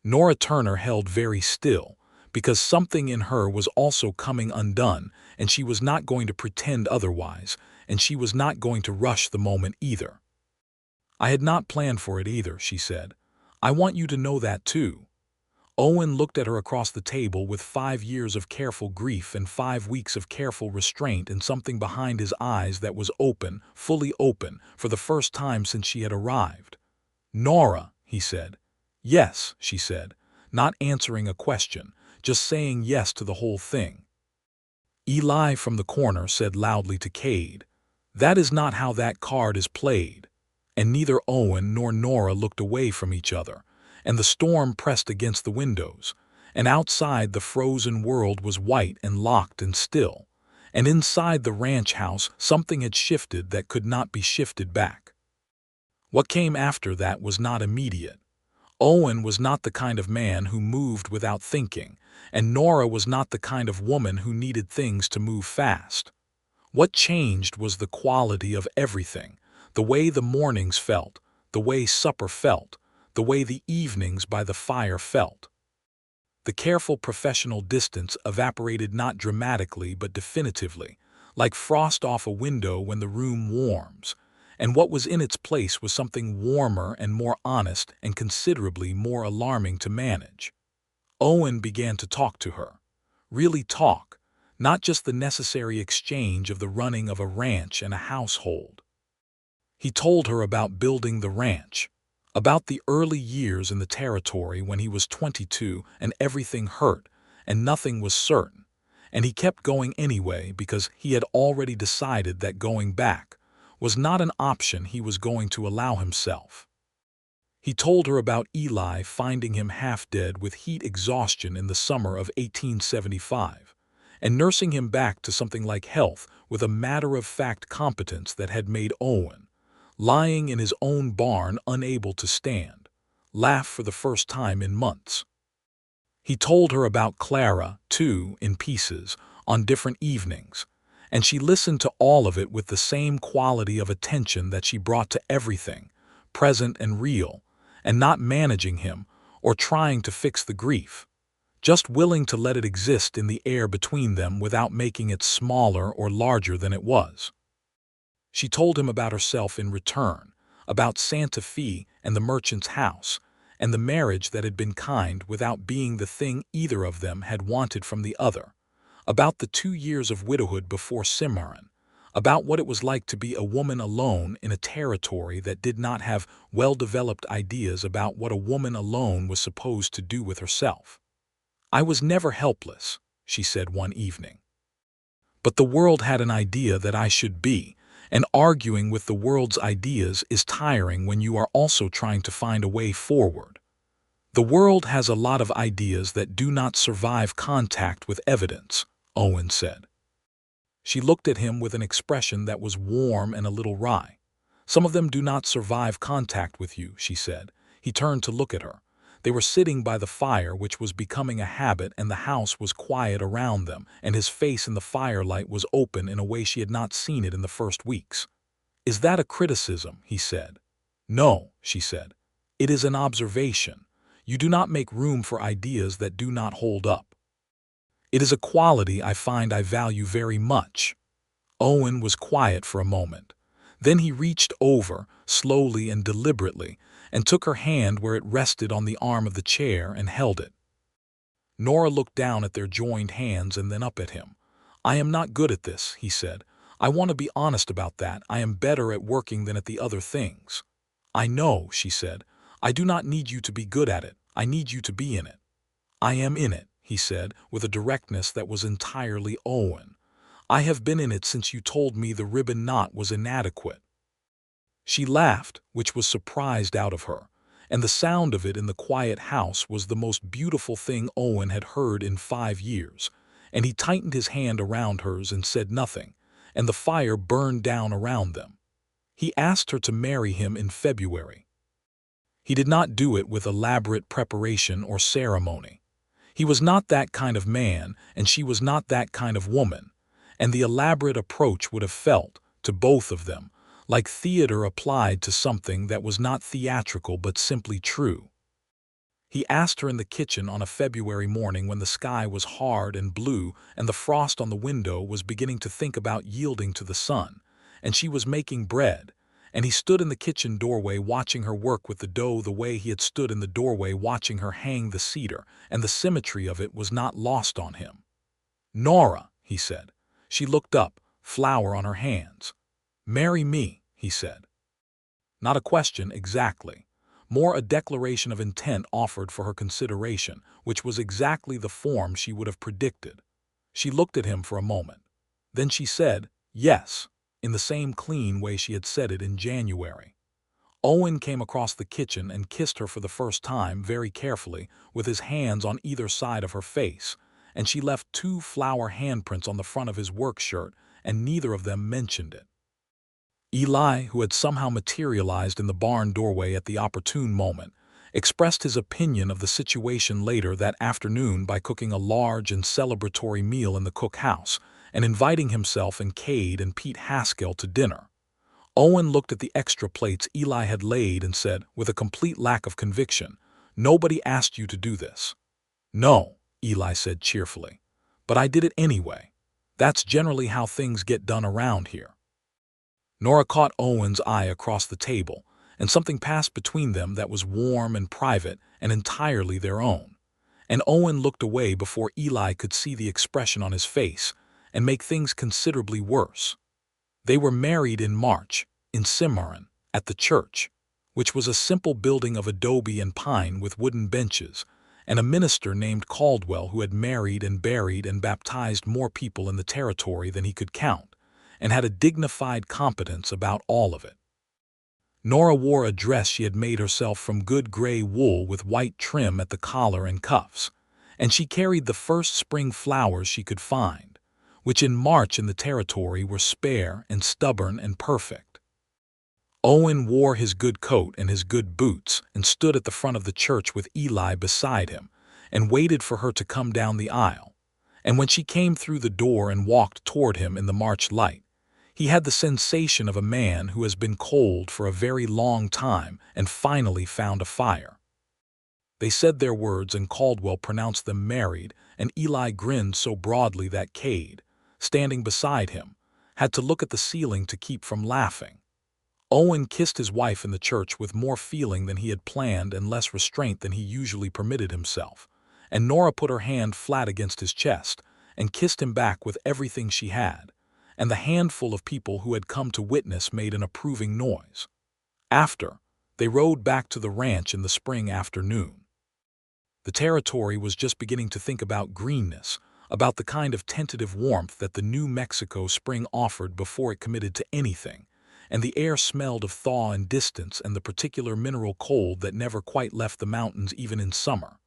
Nora Turner held very still, because something in her was also coming undone, and she was not going to pretend otherwise, and she was not going to rush the moment either. "I had not planned for it either," she said. "I want you to know that too." Owen looked at her across the table with 5 years of careful grief and 5 weeks of careful restraint and something behind his eyes that was open, fully open, for the first time since she had arrived. "Nora," he said. "Yes," she said, not answering a question, just saying yes to the whole thing. Eli from the corner said loudly to Cade, "That is not how that card is played." And neither Owen nor Nora looked away from each other, and the storm pressed against the windows, and outside the frozen world was white and locked and still, and inside the ranch house something had shifted that could not be shifted back. What came after that was not immediate. Owen was not the kind of man who moved without thinking, and Nora was not the kind of woman who needed things to move fast. What changed was the quality of everything, the way the mornings felt, the way supper felt, the way the evenings by the fire felt. The careful professional distance evaporated not dramatically but definitively, like frost off a window when the room warms, and what was in its place was something warmer and more honest and considerably more alarming to manage. Owen began to talk to her. Really talk, not just the necessary exchange of the running of a ranch and a household. He told her about building the ranch, about the early years in the territory when he was 22 and everything hurt and nothing was certain, and he kept going anyway because he had already decided that going back was not an option he was going to allow himself. He told her about Eli finding him half dead with heat exhaustion in the summer of 1875, and nursing him back to something like health with a matter-of-fact competence that had made Owen, lying in his own barn unable to stand, laugh for the first time in months. He told her about Clara, too, in pieces, on different evenings, and she listened to all of it with the same quality of attention that she brought to everything, present and real, and not managing him or trying to fix the grief, just willing to let it exist in the air between them without making it smaller or larger than it was. She told him about herself in return, about Santa Fe and the merchant's house, and the marriage that had been kind without being the thing either of them had wanted from the other, about the 2 years of widowhood before Cimarron, about what it was like to be a woman alone in a territory that did not have well-developed ideas about what a woman alone was supposed to do with herself. "I was never helpless," she said one evening. "But the world had an idea that I should be, and arguing with the world's ideas is tiring when you are also trying to find a way forward. The world has a lot of ideas that do not survive contact with evidence," Owen said. She looked at him with an expression that was warm and a little wry. "Some of them do not survive contact with you," she said. He turned to look at her. They were sitting by the fire, which was becoming a habit, and the house was quiet around them, and his face in the firelight was open in a way she had not seen it in the first weeks. "Is that a criticism?" he said. "No," she said. "It is an observation. You do not make room for ideas that do not hold up. It is a quality I find I value very much." Owen was quiet for a moment. Then he reached over, slowly and deliberately, and took her hand where it rested on the arm of the chair and held it. Nora looked down at their joined hands and then up at him. "I am not good at this," he said. "I want to be honest about that. I am better at working than at the other things." "I know," she said. "I do not need you to be good at it. I need you to be in it." "I am in it," he said, with a directness that was entirely Owen. "I have been in it since you told me the ribbon knot was inadequate." She laughed, which was surprised out of her, and the sound of it in the quiet house was the most beautiful thing Owen had heard in 5 years, and he tightened his hand around hers and said nothing, and the fire burned down around them. He asked her to marry him in February. He did not do it with elaborate preparation or ceremony. He was not that kind of man, and she was not that kind of woman, and the elaborate approach would have felt, to both of them, like theater applied to something that was not theatrical but simply true. He asked her in the kitchen on a February morning when the sky was hard and blue and the frost on the window was beginning to think about yielding to the sun, and she was making bread, and he stood in the kitchen doorway watching her work with the dough the way he had stood in the doorway watching her hang the cedar, and the symmetry of it was not lost on him. "Nora," he said. She looked up, flour on her hands. "Marry me," he said. Not a question exactly, more a declaration of intent offered for her consideration, which was exactly the form she would have predicted. She looked at him for a moment. Then she said, "Yes," in the same clean way she had said it in January. Owen came across the kitchen and kissed her for the first time very carefully, with his hands on either side of her face, and she left 2 flower handprints on the front of his work shirt, and neither of them mentioned it. Eli, who had somehow materialized in the barn doorway at the opportune moment, expressed his opinion of the situation later that afternoon by cooking a large and celebratory meal in the cookhouse and inviting himself and Cade and Pete Haskell to dinner. Owen looked at the extra plates Eli had laid and said, with a complete lack of conviction, "Nobody asked you to do this." "No," Eli said cheerfully, "but I did it anyway. That's generally how things get done around here." Nora caught Owen's eye across the table, and something passed between them that was warm and private and entirely their own. And Owen looked away before Eli could see the expression on his face and make things considerably worse. They were married in March, in Cimarron, at the church, which was a simple building of adobe and pine with wooden benches, and a minister named Caldwell who had married and buried and baptized more people in the territory than he could count, and had a dignified competence about all of it. Nora wore a dress she had made herself from good gray wool with white trim at the collar and cuffs, and she carried the first spring flowers she could find, which in March in the territory were spare and stubborn and perfect. Owen wore his good coat and his good boots and stood at the front of the church with Eli beside him and waited for her to come down the aisle. And when she came through the door and walked toward him in the March light, he had the sensation of a man who has been cold for a very long time and finally found a fire. They said their words and Caldwell pronounced them married, and Eli grinned so broadly that Cade, standing beside him, had to look at the ceiling to keep from laughing. Owen kissed his wife in the church with more feeling than he had planned and less restraint than he usually permitted himself, and Nora put her hand flat against his chest and kissed him back with everything she had, and the handful of people who had come to witness made an approving noise. After, they rode back to the ranch in the spring afternoon. The territory was just beginning to think about greenness, about the kind of tentative warmth that the New Mexico spring offered before it committed to anything, and the air smelled of thaw and distance and the particular mineral cold that never quite left the mountains even in summer.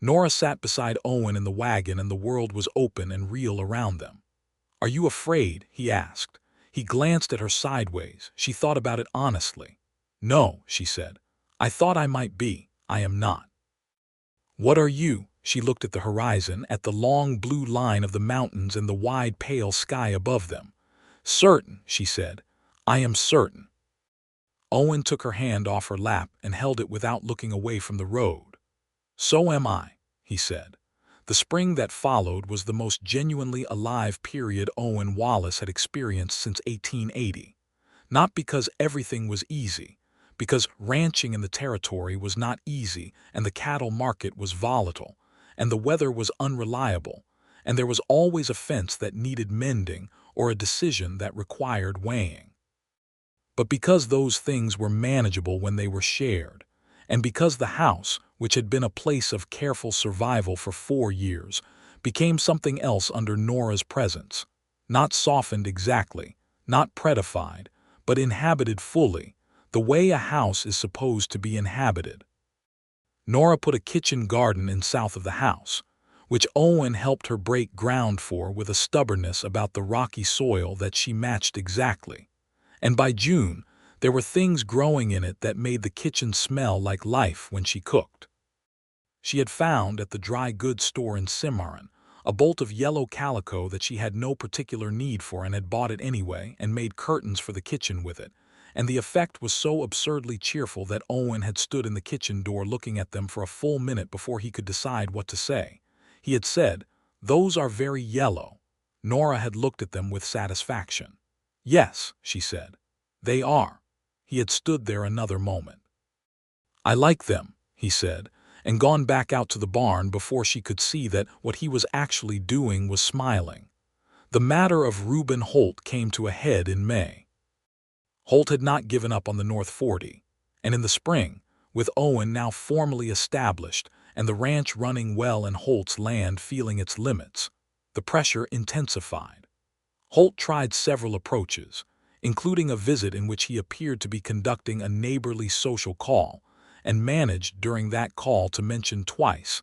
Nora sat beside Owen in the wagon and the world was open and real around them. "Are you afraid?" he asked. He glanced at her sideways. She thought about it honestly. "No," she said. "I thought I might be. I am not." "What are you?" She looked at the horizon, at the long blue line of the mountains and the wide pale sky above them. "Certain," she said. "I am certain." Owen took her hand off her lap and held it without looking away from the road. "So am I," he said. The spring that followed was the most genuinely alive period Owen Wallace had experienced since 1880. Not because everything was easy, because ranching in the territory was not easy and the cattle market was volatile, and the weather was unreliable, and there was always a fence that needed mending or a decision that required weighing. But because those things were manageable when they were shared, and because the house, which had been a place of careful survival for 4 years, became something else under Nora's presence, not softened exactly, not prettified, but inhabited fully, the way a house is supposed to be inhabited. Nora put a kitchen garden in south of the house, which Owen helped her break ground for with a stubbornness about the rocky soil that she matched exactly. And by June, there were things growing in it that made the kitchen smell like life when she cooked. She had found at the dry goods store in Cimarron a bolt of yellow calico that she had no particular need for and had bought it anyway and made curtains for the kitchen with it, and the effect was so absurdly cheerful that Owen had stood in the kitchen door looking at them for a full minute before he could decide what to say. He had said, "Those are very yellow." Nora had looked at them with satisfaction. "Yes," she said, "they are." He had stood there another moment. "I like them," he said, and gone back out to the barn before she could see that what he was actually doing was smiling. The matter of Reuben Holt came to a head in May. Holt had not given up on the North 40, and in the spring, with Owen now formally established and the ranch running well and Holt's land feeling its limits, the pressure intensified. Holt tried several approaches, including a visit in which he appeared to be conducting a neighborly social call, and managed during that call to mention twice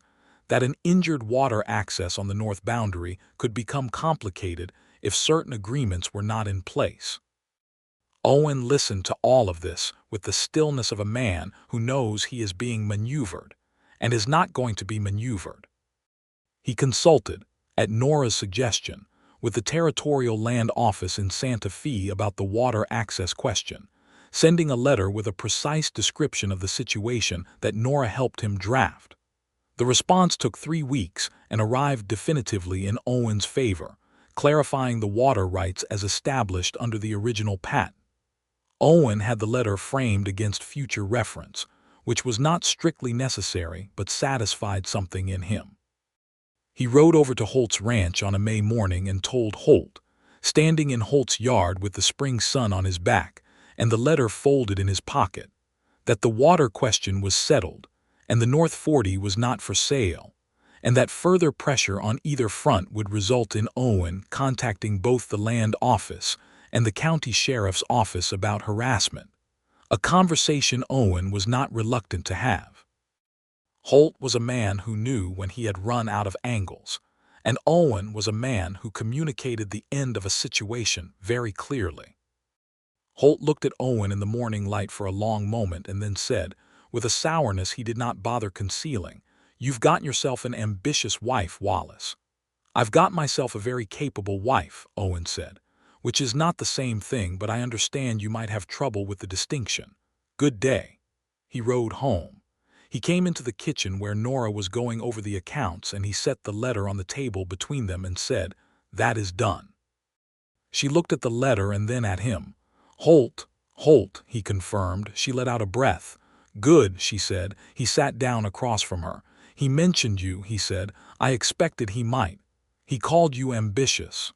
that an injured water access on the north boundary could become complicated if certain agreements were not in place. Owen listened to all of this with the stillness of a man who knows he is being maneuvered and is not going to be maneuvered. He consulted, at Nora's suggestion, with the Territorial Land Office in Santa Fe about the water access question, sending a letter with a precise description of the situation that Nora helped him draft. The response took 3 weeks and arrived definitively in Owen's favor, clarifying the water rights as established under the original patent. Owen had the letter framed against future reference, which was not strictly necessary but satisfied something in him. He rode over to Holt's ranch on a May morning and told Holt, standing in Holt's yard with the spring sun on his back and the letter folded in his pocket, that the water question was settled and the North 40 was not for sale, and that further pressure on either front would result in Owen contacting both the land office and the county sheriff's office about harassment, a conversation Owen was not reluctant to have. Holt was a man who knew when he had run out of angles, And Owen was a man who communicated the end of a situation very clearly. Holt looked at Owen in the morning light for a long moment and then said, with a sourness he did not bother concealing, "You've got yourself an ambitious wife, Wallace." "I've got myself a very capable wife," Owen said, "which is not the same thing, but I understand you might have trouble with the distinction. Good day." He rode home. He came into the kitchen where Nora was going over the accounts, and he set the letter on the table between them and said, "That is done." She looked at the letter and then at him. "Holt, Holt," he confirmed. She let out a breath. "Good," she said. He sat down across from her. "He mentioned you," he said. "I expected he might. He called you ambitious."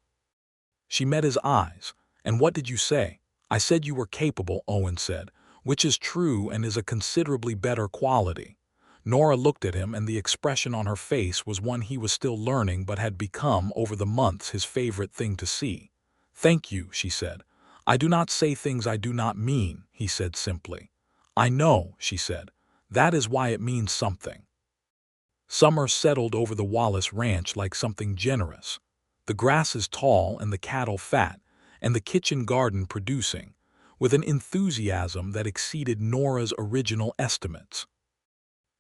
She met his eyes. "And what did you say?" "I said you were capable," Owen said, "which is true and is a considerably better quality." Nora looked at him, and the expression on her face was one he was still learning but had become over the months his favorite thing to see. "Thank you," she said. "I do not say things I do not mean," he said simply. "I know," she said. "That is why it means something." Summer settled over the Wallace ranch like something generous. The grass is tall and the cattle fat, and the kitchen garden producing, with an enthusiasm that exceeded Nora's original estimates.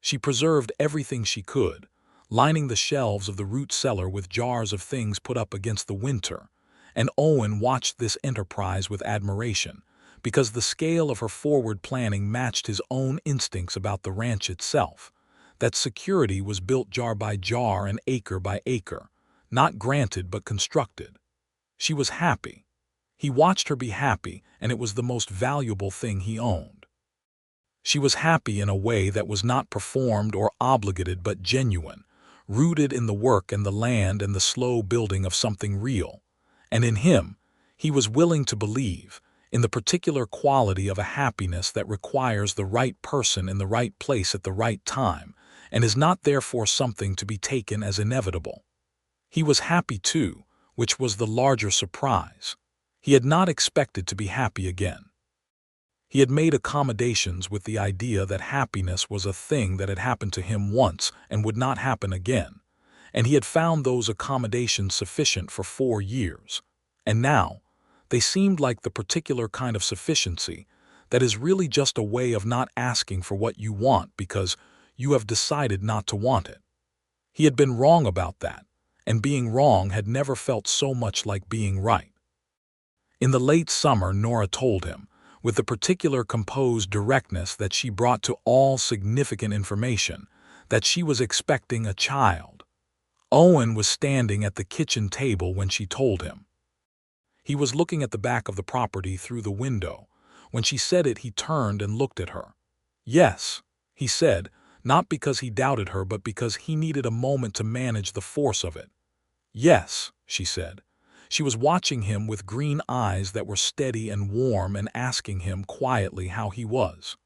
She preserved everything she could, lining the shelves of the root cellar with jars of things put up against the winter, and Owen watched this enterprise with admiration, because the scale of her forward planning matched his own instincts about the ranch itself. That security was built jar by jar and acre by acre, not granted but constructed. She was happy. He watched her be happy, and it was the most valuable thing he owned. She was happy in a way that was not performed or obligated but genuine, rooted in the work and the land and the slow building of something real. And in him, he was willing to believe, in the particular quality of a happiness that requires the right person in the right place at the right time, and is not therefore something to be taken as inevitable. He was happy too, which was the larger surprise. He had not expected to be happy again. He had made accommodations with the idea that happiness was a thing that had happened to him once and would not happen again, and he had found those accommodations sufficient for 4 years. And now, they seemed like the particular kind of sufficiency that is really just a way of not asking for what you want because you have decided not to want it. He had been wrong about that, and being wrong had never felt so much like being right. In the late summer, Nora told him, with the particular composed directness that she brought to all significant information, that she was expecting a child. Owen was standing at the kitchen table when she told him. He was looking at the back of the property through the window. When she said it, he turned and looked at her. "Yes," he said, not because he doubted her, but because he needed a moment to manage the force of it. "Yes," she said. She was watching him with green eyes that were steady and warm and asking him quietly how he was.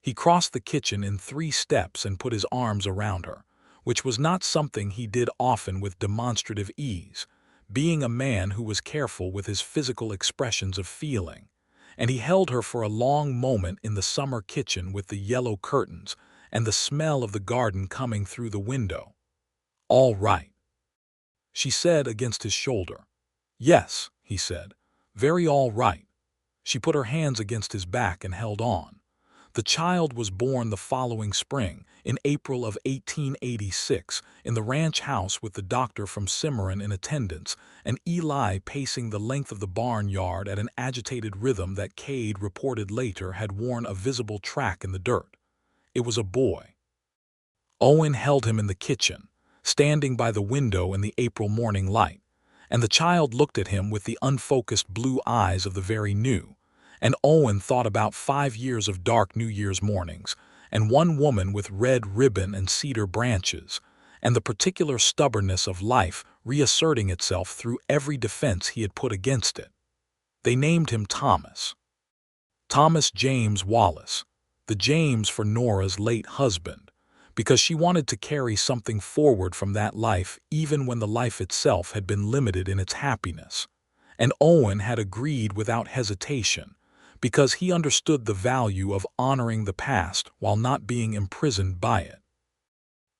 He crossed the kitchen in 3 steps and put his arms around her, which was not something he did often with demonstrative ease, being a man who was careful with his physical expressions of feeling, and he held her for a long moment in the summer kitchen with the yellow curtains and the smell of the garden coming through the window. "All right," she said against his shoulder. "Yes," he said, "very all right." She put her hands against his back and held on. The child was born the following spring, in April of 1886, in the ranch house with the doctor from Cimarron in attendance, and Eli pacing the length of the barnyard at an agitated rhythm that Cade reported later had worn a visible track in the dirt. It was a boy. Owen held him in the kitchen, standing by the window in the April morning light, and the child looked at him with the unfocused blue eyes of the very new. And Owen thought about 5 years of dark New Year's mornings, and one woman with red ribbon and cedar branches, and the particular stubbornness of life reasserting itself through every defense he had put against it. They named him Thomas. Thomas James Wallace, the James for Nora's late husband, because she wanted to carry something forward from that life even when the life itself had been limited in its happiness. And Owen had agreed without hesitation, because he understood the value of honoring the past while not being imprisoned by it.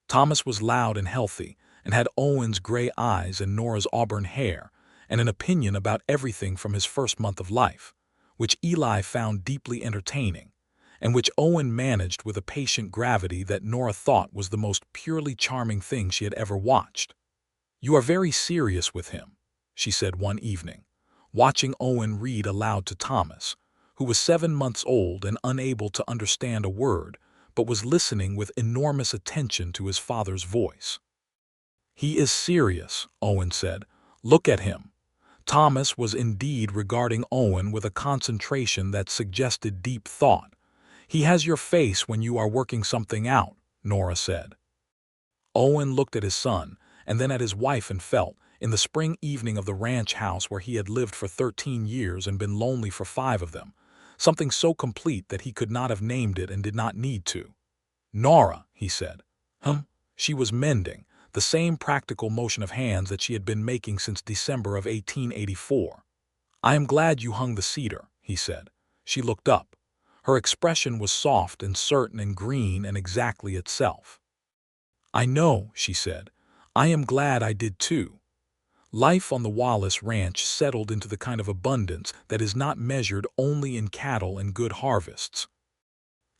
Thomas was loud and healthy, and had Owen's gray eyes and Nora's auburn hair, and an opinion about everything from his first month of life, which Eli found deeply entertaining, and which Owen managed with a patient gravity that Nora thought was the most purely charming thing she had ever watched. "You are very serious with him," she said one evening, watching Owen read aloud to Thomas, who was 7 months old and unable to understand a word, but was listening with enormous attention to his father's voice. "He is serious," Owen said. "Look at him." Thomas was indeed regarding Owen with a concentration that suggested deep thought. "He has your face when you are working something out," Nora said. Owen looked at his son, and then at his wife, and felt, in the spring evening of the ranch house where he had lived for 13 years and been lonely for 5 of them, something so complete that he could not have named it and did not need to. "Nora," he said. She was mending, the same practical motion of hands that she had been making since December of 1884. "I am glad you hung the cedar," he said. She looked up. Her expression was soft and certain and green and exactly itself. "I know," she said. "I am glad I did too." Life on the Wallace ranch settled into the kind of abundance that is not measured only in cattle and good harvests.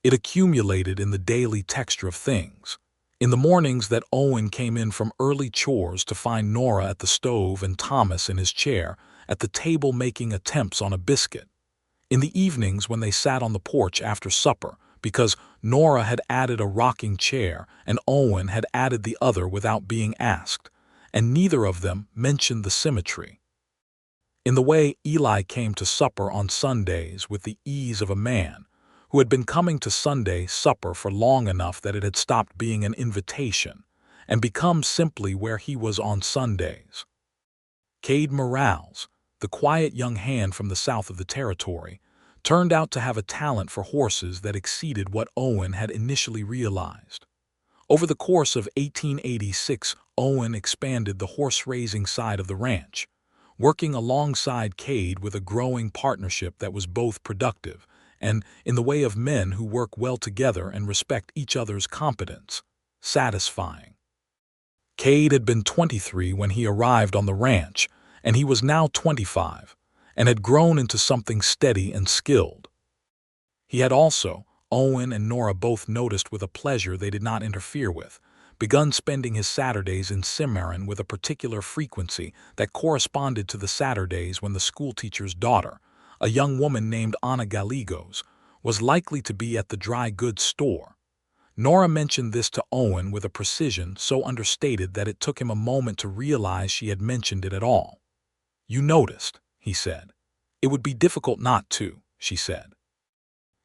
It accumulated in the daily texture of things. In the mornings that Owen came in from early chores to find Nora at the stove and Thomas in his chair at the table making attempts on a biscuit. In the evenings when they sat on the porch after supper, because Nora had added a rocking chair and Owen had added the other without being asked, and neither of them mentioned the symmetry. In the way Eli came to supper on Sundays with the ease of a man who had been coming to Sunday supper for long enough that it had stopped being an invitation and become simply where he was on Sundays. Cade Morales, the quiet young hand from the south of the territory, turned out to have a talent for horses that exceeded what Owen had initially realized. Over the course of 1886, Owen expanded the horse-raising side of the ranch, working alongside Cade with a growing partnership that was both productive and, in the way of men who work well together and respect each other's competence, satisfying. Cade had been 23 when he arrived on the ranch, and he was now 25, and had grown into something steady and skilled. He had also, Owen and Nora both noticed with a pleasure they did not interfere with, begun spending his Saturdays in Cimarron with a particular frequency that corresponded to the Saturdays when the schoolteacher's daughter, a young woman named Ana Gallegos, was likely to be at the dry goods store. Nora mentioned this to Owen with a precision so understated that it took him a moment to realize she had mentioned it at all. "You noticed," he said. "It would be difficult not to," she said.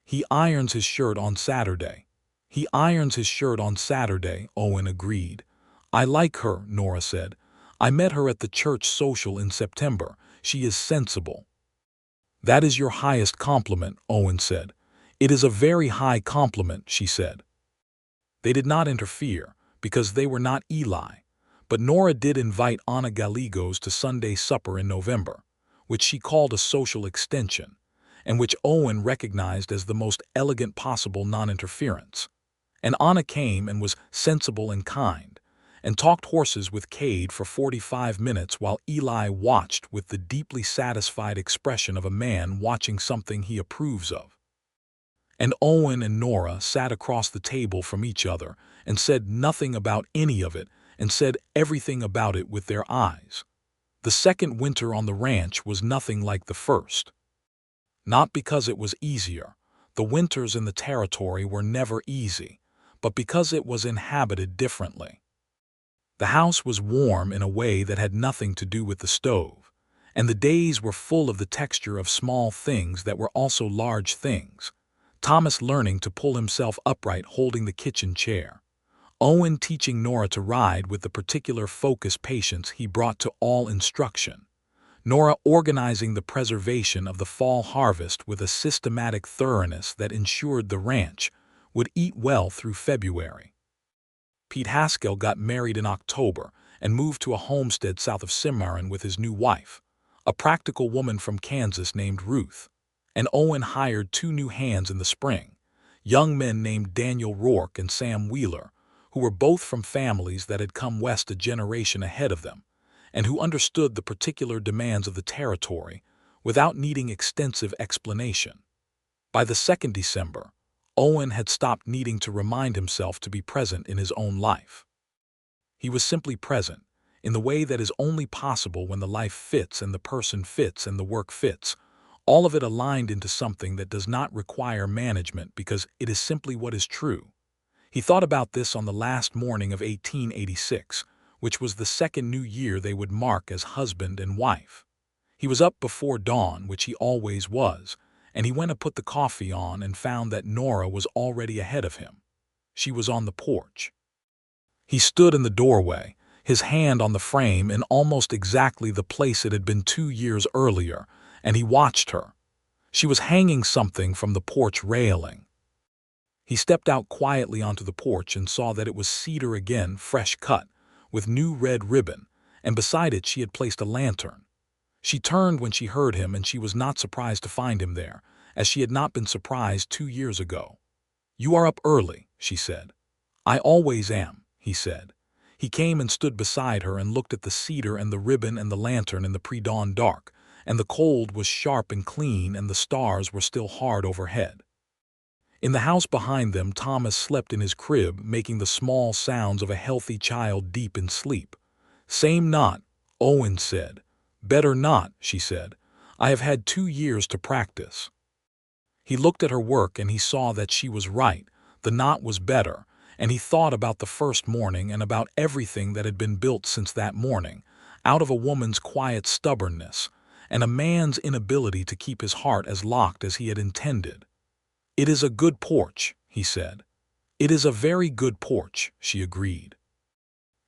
"He irons his shirt on Saturday." "He irons his shirt on Saturday," Owen agreed. "I like her," Nora said. "I met her at the church social in September. She is sensible." "That is your highest compliment," Owen said. "It is a very high compliment," she said. They did not interfere, because they were not Eli, but Nora did invite Ana Gallegos to Sunday supper in November, which she called a social extension, and which Owen recognized as the most elegant possible non-interference. And Ana came and was sensible and kind, and talked horses with Cade for 45 minutes while Eli watched with the deeply satisfied expression of a man watching something he approves of. And Owen and Nora sat across the table from each other and said nothing about any of it and said everything about it with their eyes. The second winter on the ranch was nothing like the first. Not because it was easier. The winters in the territory were never easy, but because it was inhabited differently. The house was warm in a way that had nothing to do with the stove, and the days were full of the texture of small things that were also large things. Thomas learning to pull himself upright holding the kitchen chair. Owen teaching Nora to ride with the particular focused patience he brought to all instruction. Nora organizing the preservation of the fall harvest with a systematic thoroughness that ensured the ranch would eat well through February. Pete Haskell got married in October and moved to a homestead south of Cimarron with his new wife, a practical woman from Kansas named Ruth. And Owen hired 2 new hands in the spring, young men named Daniel Rourke and Sam Wheeler, who were both from families that had come west a generation ahead of them, and who understood the particular demands of the territory without needing extensive explanation. By the 2nd December, Owen had stopped needing to remind himself to be present in his own life. He was simply present, in the way that is only possible when the life fits and the person fits and the work fits, all of it aligned into something that does not require management because it is simply what is true. He thought about this on the last morning of 1886, which was the second new year they would mark as husband and wife. He was up before dawn, which he always was, and he went to put the coffee on and found that Nora was already ahead of him. She was on the porch. He stood in the doorway, his hand on the frame in almost exactly the place it had been 2 years earlier, and he watched her. She was hanging something from the porch railing. He stepped out quietly onto the porch and saw that it was cedar again, fresh cut, with new red ribbon, and beside it she had placed a lantern. She turned when she heard him, and she was not surprised to find him there, as she had not been surprised 2 years ago. "You are up early," she said. "I always am," he said. He came and stood beside her and looked at the cedar and the ribbon and the lantern in the pre-dawn dark, and the cold was sharp and clean and the stars were still hard overhead. In the house behind them, Thomas slept in his crib, making the small sounds of a healthy child deep in sleep. "Same knot," Owen said. "Better not," she said. "I have had 2 years to practice." He looked at her work and he saw that she was right. The knot was better, and he thought about the first morning and about everything that had been built since that morning, out of a woman's quiet stubbornness and a man's inability to keep his heart as locked as he had intended. "It is a good porch," he said. "It is a very good porch," she agreed.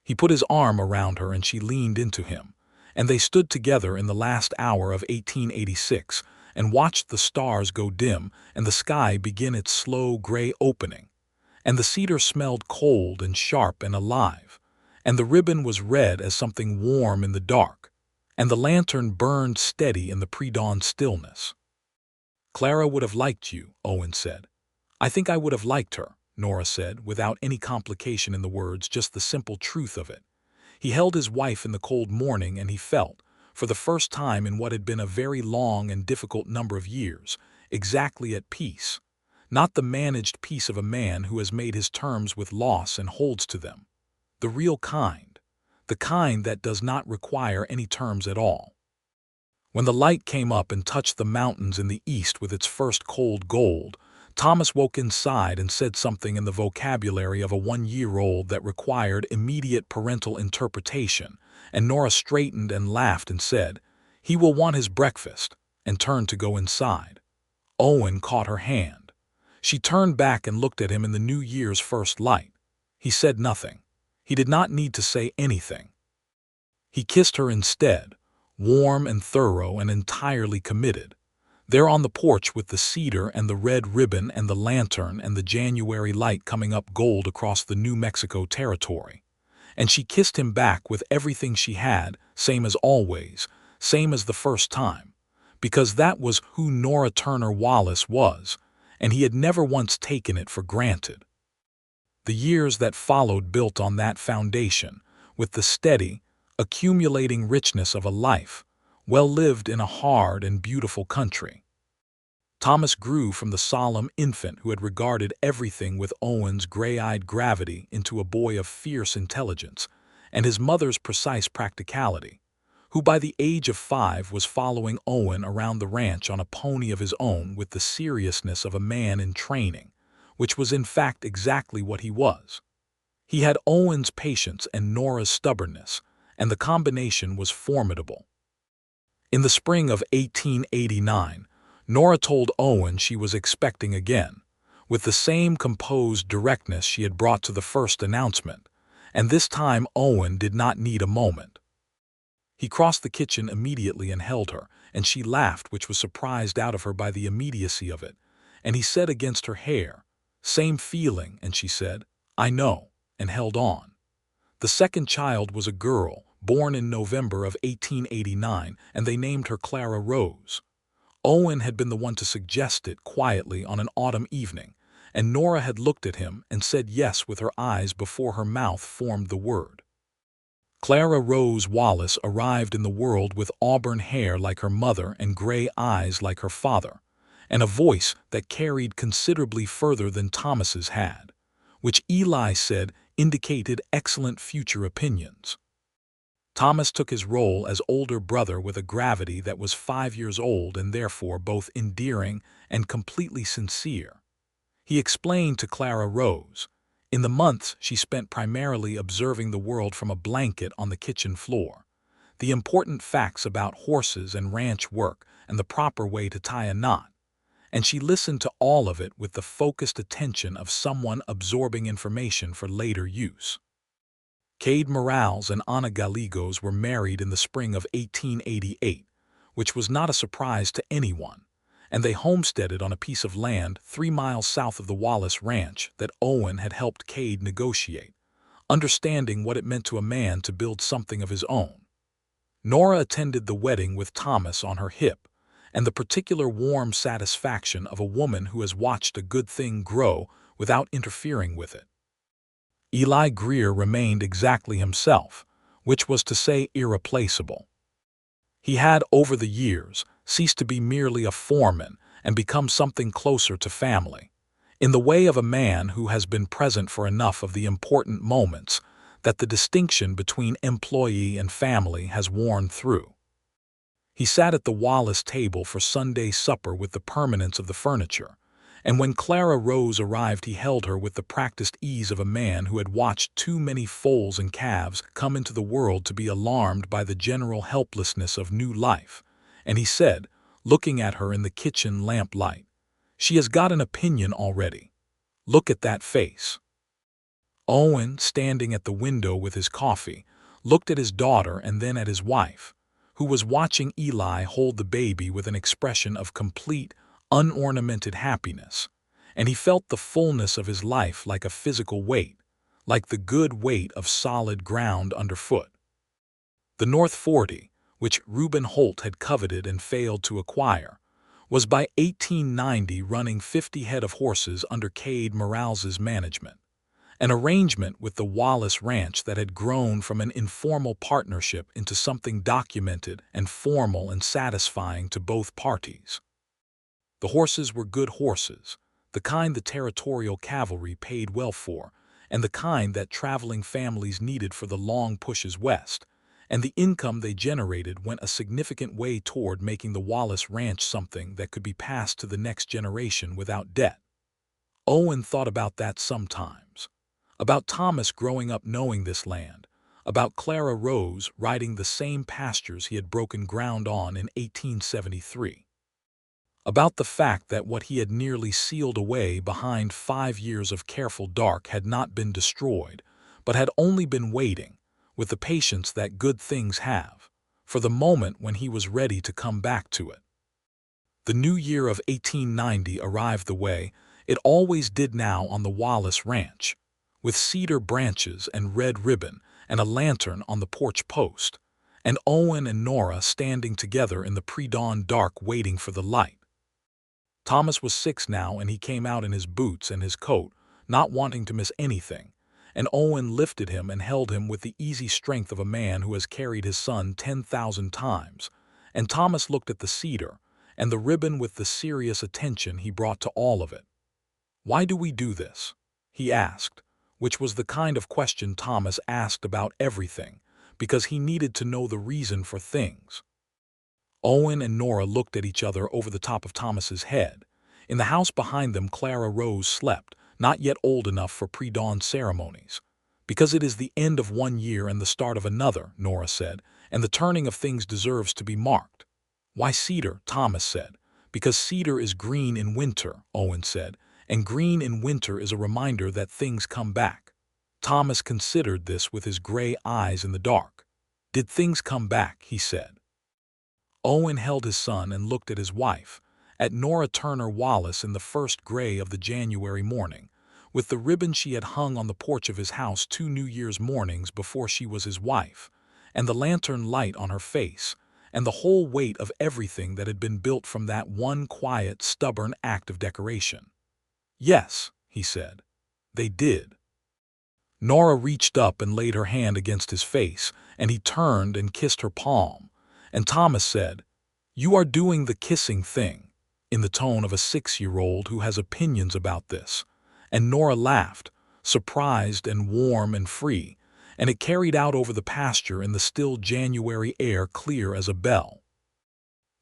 He put his arm around her and she leaned into him, and they stood together in the last hour of 1886 and watched the stars go dim and the sky begin its slow gray opening. And the cedar smelled cold and sharp and alive, and the ribbon was red as something warm in the dark, and the lantern burned steady in the pre-dawn stillness. "Clara would have liked you," Owen said. "I think I would have liked her," Nora said, without any complication in the words, just the simple truth of it. He held his wife in the cold morning and he felt, for the first time in what had been a very long and difficult number of years, exactly at peace. Not the managed peace of a man who has made his terms with loss and holds to them. The real kind. The kind that does not require any terms at all. When the light came up and touched the mountains in the east with its first cold gold, Thomas woke inside and said something in the vocabulary of a 1-year-old that required immediate parental interpretation, and Nora straightened and laughed and said, "He will want his breakfast," and turned to go inside. Owen caught her hand. She turned back and looked at him in the New Year's first light. He said nothing. He did not need to say anything. He kissed her instead, warm and thorough and entirely committed. There on the porch with the cedar and the red ribbon and the lantern and the January light coming up gold across the New Mexico territory. And she kissed him back with everything she had, same as always, same as the first time, because that was who Nora Turner Wallace was, and he had never once taken it for granted. The years that followed built on that foundation, with the steady, accumulating richness of a life, well lived in a hard and beautiful country. Thomas grew from the solemn infant who had regarded everything with Owen's gray-eyed gravity into a boy of fierce intelligence, and his mother's precise practicality, who by the age of 5 was following Owen around the ranch on a pony of his own with the seriousness of a man in training, which was in fact exactly what he was. He had Owen's patience and Nora's stubbornness, and the combination was formidable. In the spring of 1889, Nora told Owen she was expecting again, with the same composed directness she had brought to the first announcement, and this time Owen did not need a moment. He crossed the kitchen immediately and held her, and she laughed, which was surprised out of her by the immediacy of it, and he said against her hair, "Same feeling," and she said, "I know," and held on. The second child was a girl, born in November of 1889, and they named her Clara Rose. Owen had been the one to suggest it quietly on an autumn evening, and Nora had looked at him and said yes with her eyes before her mouth formed the word. Clara Rose Wallace arrived in the world with auburn hair like her mother and gray eyes like her father, and a voice that carried considerably further than Thomas's had, which Eli said indicated excellent future opinions. Thomas took his role as older brother with a gravity that was 5 years old and therefore both endearing and completely sincere. He explained to Clara Rose, in the months she spent primarily observing the world from a blanket on the kitchen floor, the important facts about horses and ranch work and the proper way to tie a knot, and she listened to all of it with the focused attention of someone absorbing information for later use. Cade Morales and Ana Gallegos were married in the spring of 1888, which was not a surprise to anyone, and they homesteaded on a piece of land 3 miles south of the Wallace Ranch that Owen had helped Cade negotiate, understanding what it meant to a man to build something of his own. Nora attended the wedding with Thomas on her hip, and the particular warm satisfaction of a woman who has watched a good thing grow without interfering with it. Eli Greer remained exactly himself, which was to say irreplaceable. He had, over the years, ceased to be merely a foreman and become something closer to family, in the way of a man who has been present for enough of the important moments that the distinction between employee and family has worn through. He sat at the Wallace table for Sunday supper with the permanence of the furniture, and when Clara Rose arrived he held her with the practiced ease of a man who had watched too many foals and calves come into the world to be alarmed by the general helplessness of new life, and he said, looking at her in the kitchen lamplight, "She has got an opinion already. Look at that face." Owen, standing at the window with his coffee, looked at his daughter and then at his wife, who was watching Eli hold the baby with an expression of complete, unornamented happiness, and he felt the fullness of his life like a physical weight, like the good weight of solid ground underfoot. The North 40, which Reuben Holt had coveted and failed to acquire, was by 1890 running 50 head of horses under Cade Morales's management, an arrangement with the Wallace Ranch that had grown from an informal partnership into something documented and formal and satisfying to both parties. The horses were good horses, the kind the territorial cavalry paid well for, and the kind that traveling families needed for the long pushes west, and the income they generated went a significant way toward making the Wallace Ranch something that could be passed to the next generation without debt. Owen thought about that sometimes, about Thomas growing up knowing this land, about Clara Rose riding the same pastures he had broken ground on in 1873. About the fact that what he had nearly sealed away behind 5 years of careful dark had not been destroyed, but had only been waiting, with the patience that good things have, for the moment when he was ready to come back to it. The new year of 1890 arrived the way it always did now on the Wallace Ranch, with cedar branches and red ribbon and a lantern on the porch post, and Owen and Nora standing together in the pre-dawn dark waiting for the light. Thomas was 6 now, and he came out in his boots and his coat, not wanting to miss anything, and Owen lifted him and held him with the easy strength of a man who has carried his son 10,000 times, and Thomas looked at the cedar and the ribbon with the serious attention he brought to all of it. "Why do we do this?" he asked, which was the kind of question Thomas asked about everything, because he needed to know the reason for things. Owen and Nora looked at each other over the top of Thomas's head. In the house behind them Clara Rose slept, not yet old enough for pre-dawn ceremonies. "Because it is the end of one year and the start of another," Nora said, "and the turning of things deserves to be marked." "Why cedar?" Thomas said. "Because cedar is green in winter," Owen said, "and green in winter is a reminder that things come back." Thomas considered this with his gray eyes in the dark. "Did things come back?" he said. Owen held his son and looked at his wife, at Nora Turner Wallace in the first gray of the January morning, with the ribbon she had hung on the porch of his house 2 New Year's mornings before she was his wife, and the lantern light on her face, and the whole weight of everything that had been built from that one quiet, stubborn act of decoration. "Yes," he said. They did. Nora reached up and laid her hand against his face, and he turned and kissed her palm. And Thomas said, "You are doing the kissing thing," in the tone of a 6-year-old who has opinions about this. And Nora laughed, surprised and warm and free, and it carried out over the pasture in the still January air, clear as a bell.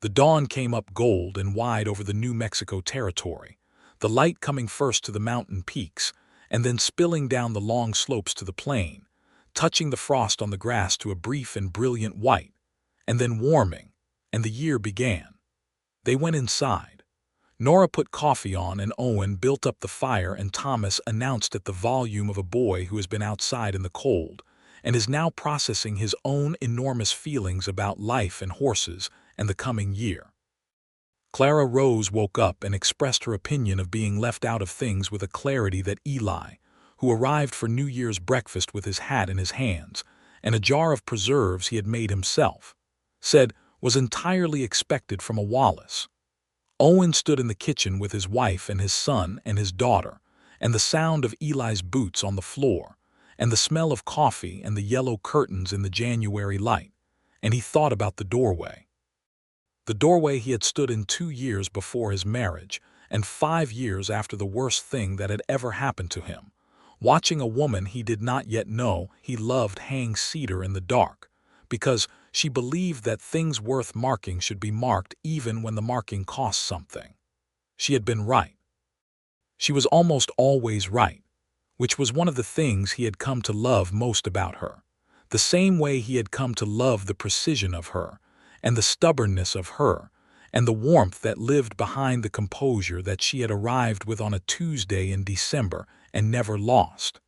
The dawn came up gold and wide over the New Mexico territory, the light coming first to the mountain peaks, and then spilling down the long slopes to the plain, touching the frost on the grass to a brief and brilliant white, and then warming, and the year began. They went inside. Nora put coffee on, and Owen built up the fire, and Thomas announced at the volume of a boy who has been outside in the cold, and is now processing his own enormous feelings about life and horses and the coming year. Clara Rose woke up and expressed her opinion of being left out of things with a clarity that Eli, who arrived for New Year's breakfast with his hat in his hands and a jar of preserves he had made himself, said was entirely expected from a Wallace. Owen stood in the kitchen with his wife and his son and his daughter, and the sound of Eli's boots on the floor, and the smell of coffee and the yellow curtains in the January light, and he thought about the doorway. The doorway he had stood in 2 years before his marriage, and 5 years after the worst thing that had ever happened to him, watching a woman he did not yet know he loved hang cedar in the dark, because she believed that things worth marking should be marked even when the marking cost something. She had been right. She was almost always right, which was one of the things he had come to love most about her, the same way he had come to love the precision of her, and the stubbornness of her, and the warmth that lived behind the composure that she had arrived with on a Tuesday in December and never lost.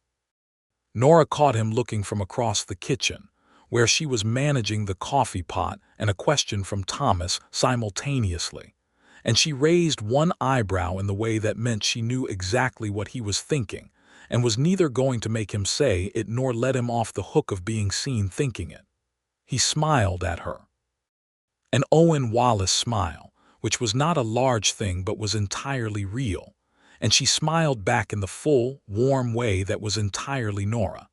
Nora caught him looking from across the kitchen, where she was managing the coffee pot and a question from Thomas simultaneously, and she raised one eyebrow in the way that meant she knew exactly what he was thinking, and was neither going to make him say it nor let him off the hook of being seen thinking it. He smiled at her. An Owen Wallace smile, which was not a large thing but was entirely real, and she smiled back in the full, warm way that was entirely Nora.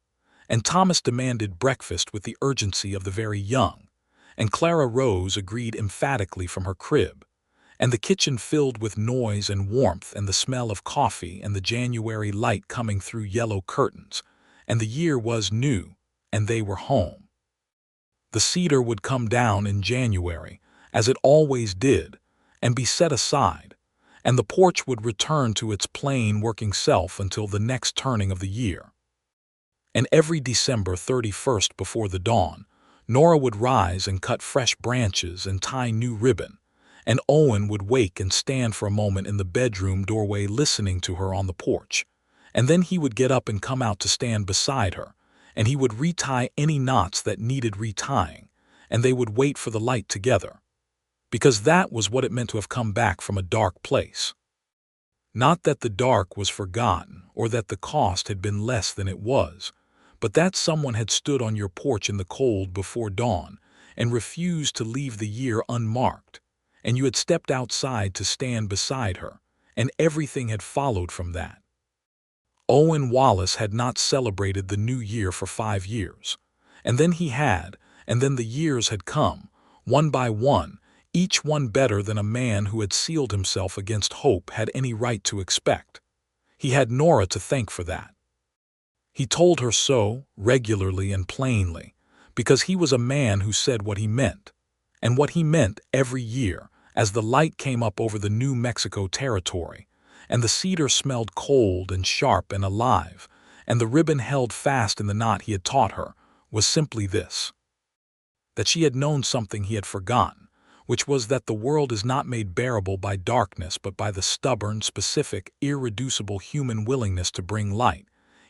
And Thomas demanded breakfast with the urgency of the very young, and Clara Rose agreed emphatically from her crib, and the kitchen filled with noise and warmth and the smell of coffee and the January light coming through yellow curtains, and the year was new, and they were home. The cedar would come down in January, as it always did, and be set aside, and the porch would return to its plain working self until the next turning of the year. And every December 31st before the dawn, Nora would rise and cut fresh branches and tie new ribbon, and Owen would wake and stand for a moment in the bedroom doorway listening to her on the porch, and then he would get up and come out to stand beside her, and he would retie any knots that needed retying, and they would wait for the light together, because that was what it meant to have come back from a dark place. Not that the dark was forgotten or that the cost had been less than it was, but that someone had stood on your porch in the cold before dawn and refused to leave the year unmarked, and you had stepped outside to stand beside her, and everything had followed from that. Owen Wallace had not celebrated the new year for 5 years, and then he had, and then the years had come, one by one, each one better than a man who had sealed himself against hope had any right to expect. He had Nora to thank for that. He told her so, regularly and plainly, because he was a man who said what he meant, and what he meant every year, as the light came up over the New Mexico territory, and the cedar smelled cold and sharp and alive, and the ribbon held fast in the knot he had taught her, was simply this: that she had known something he had forgotten, which was that the world is not made bearable by darkness but by the stubborn, specific, irreducible human willingness to bring light,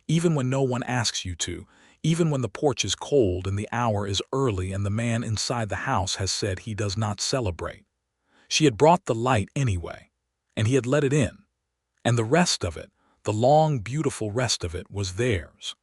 even when no one asks you to, even when the porch is cold and the hour is early and the man inside the house has said he does not celebrate. She had brought the light anyway, and he had let it in. And the rest of it, the long, beautiful rest of it, was theirs.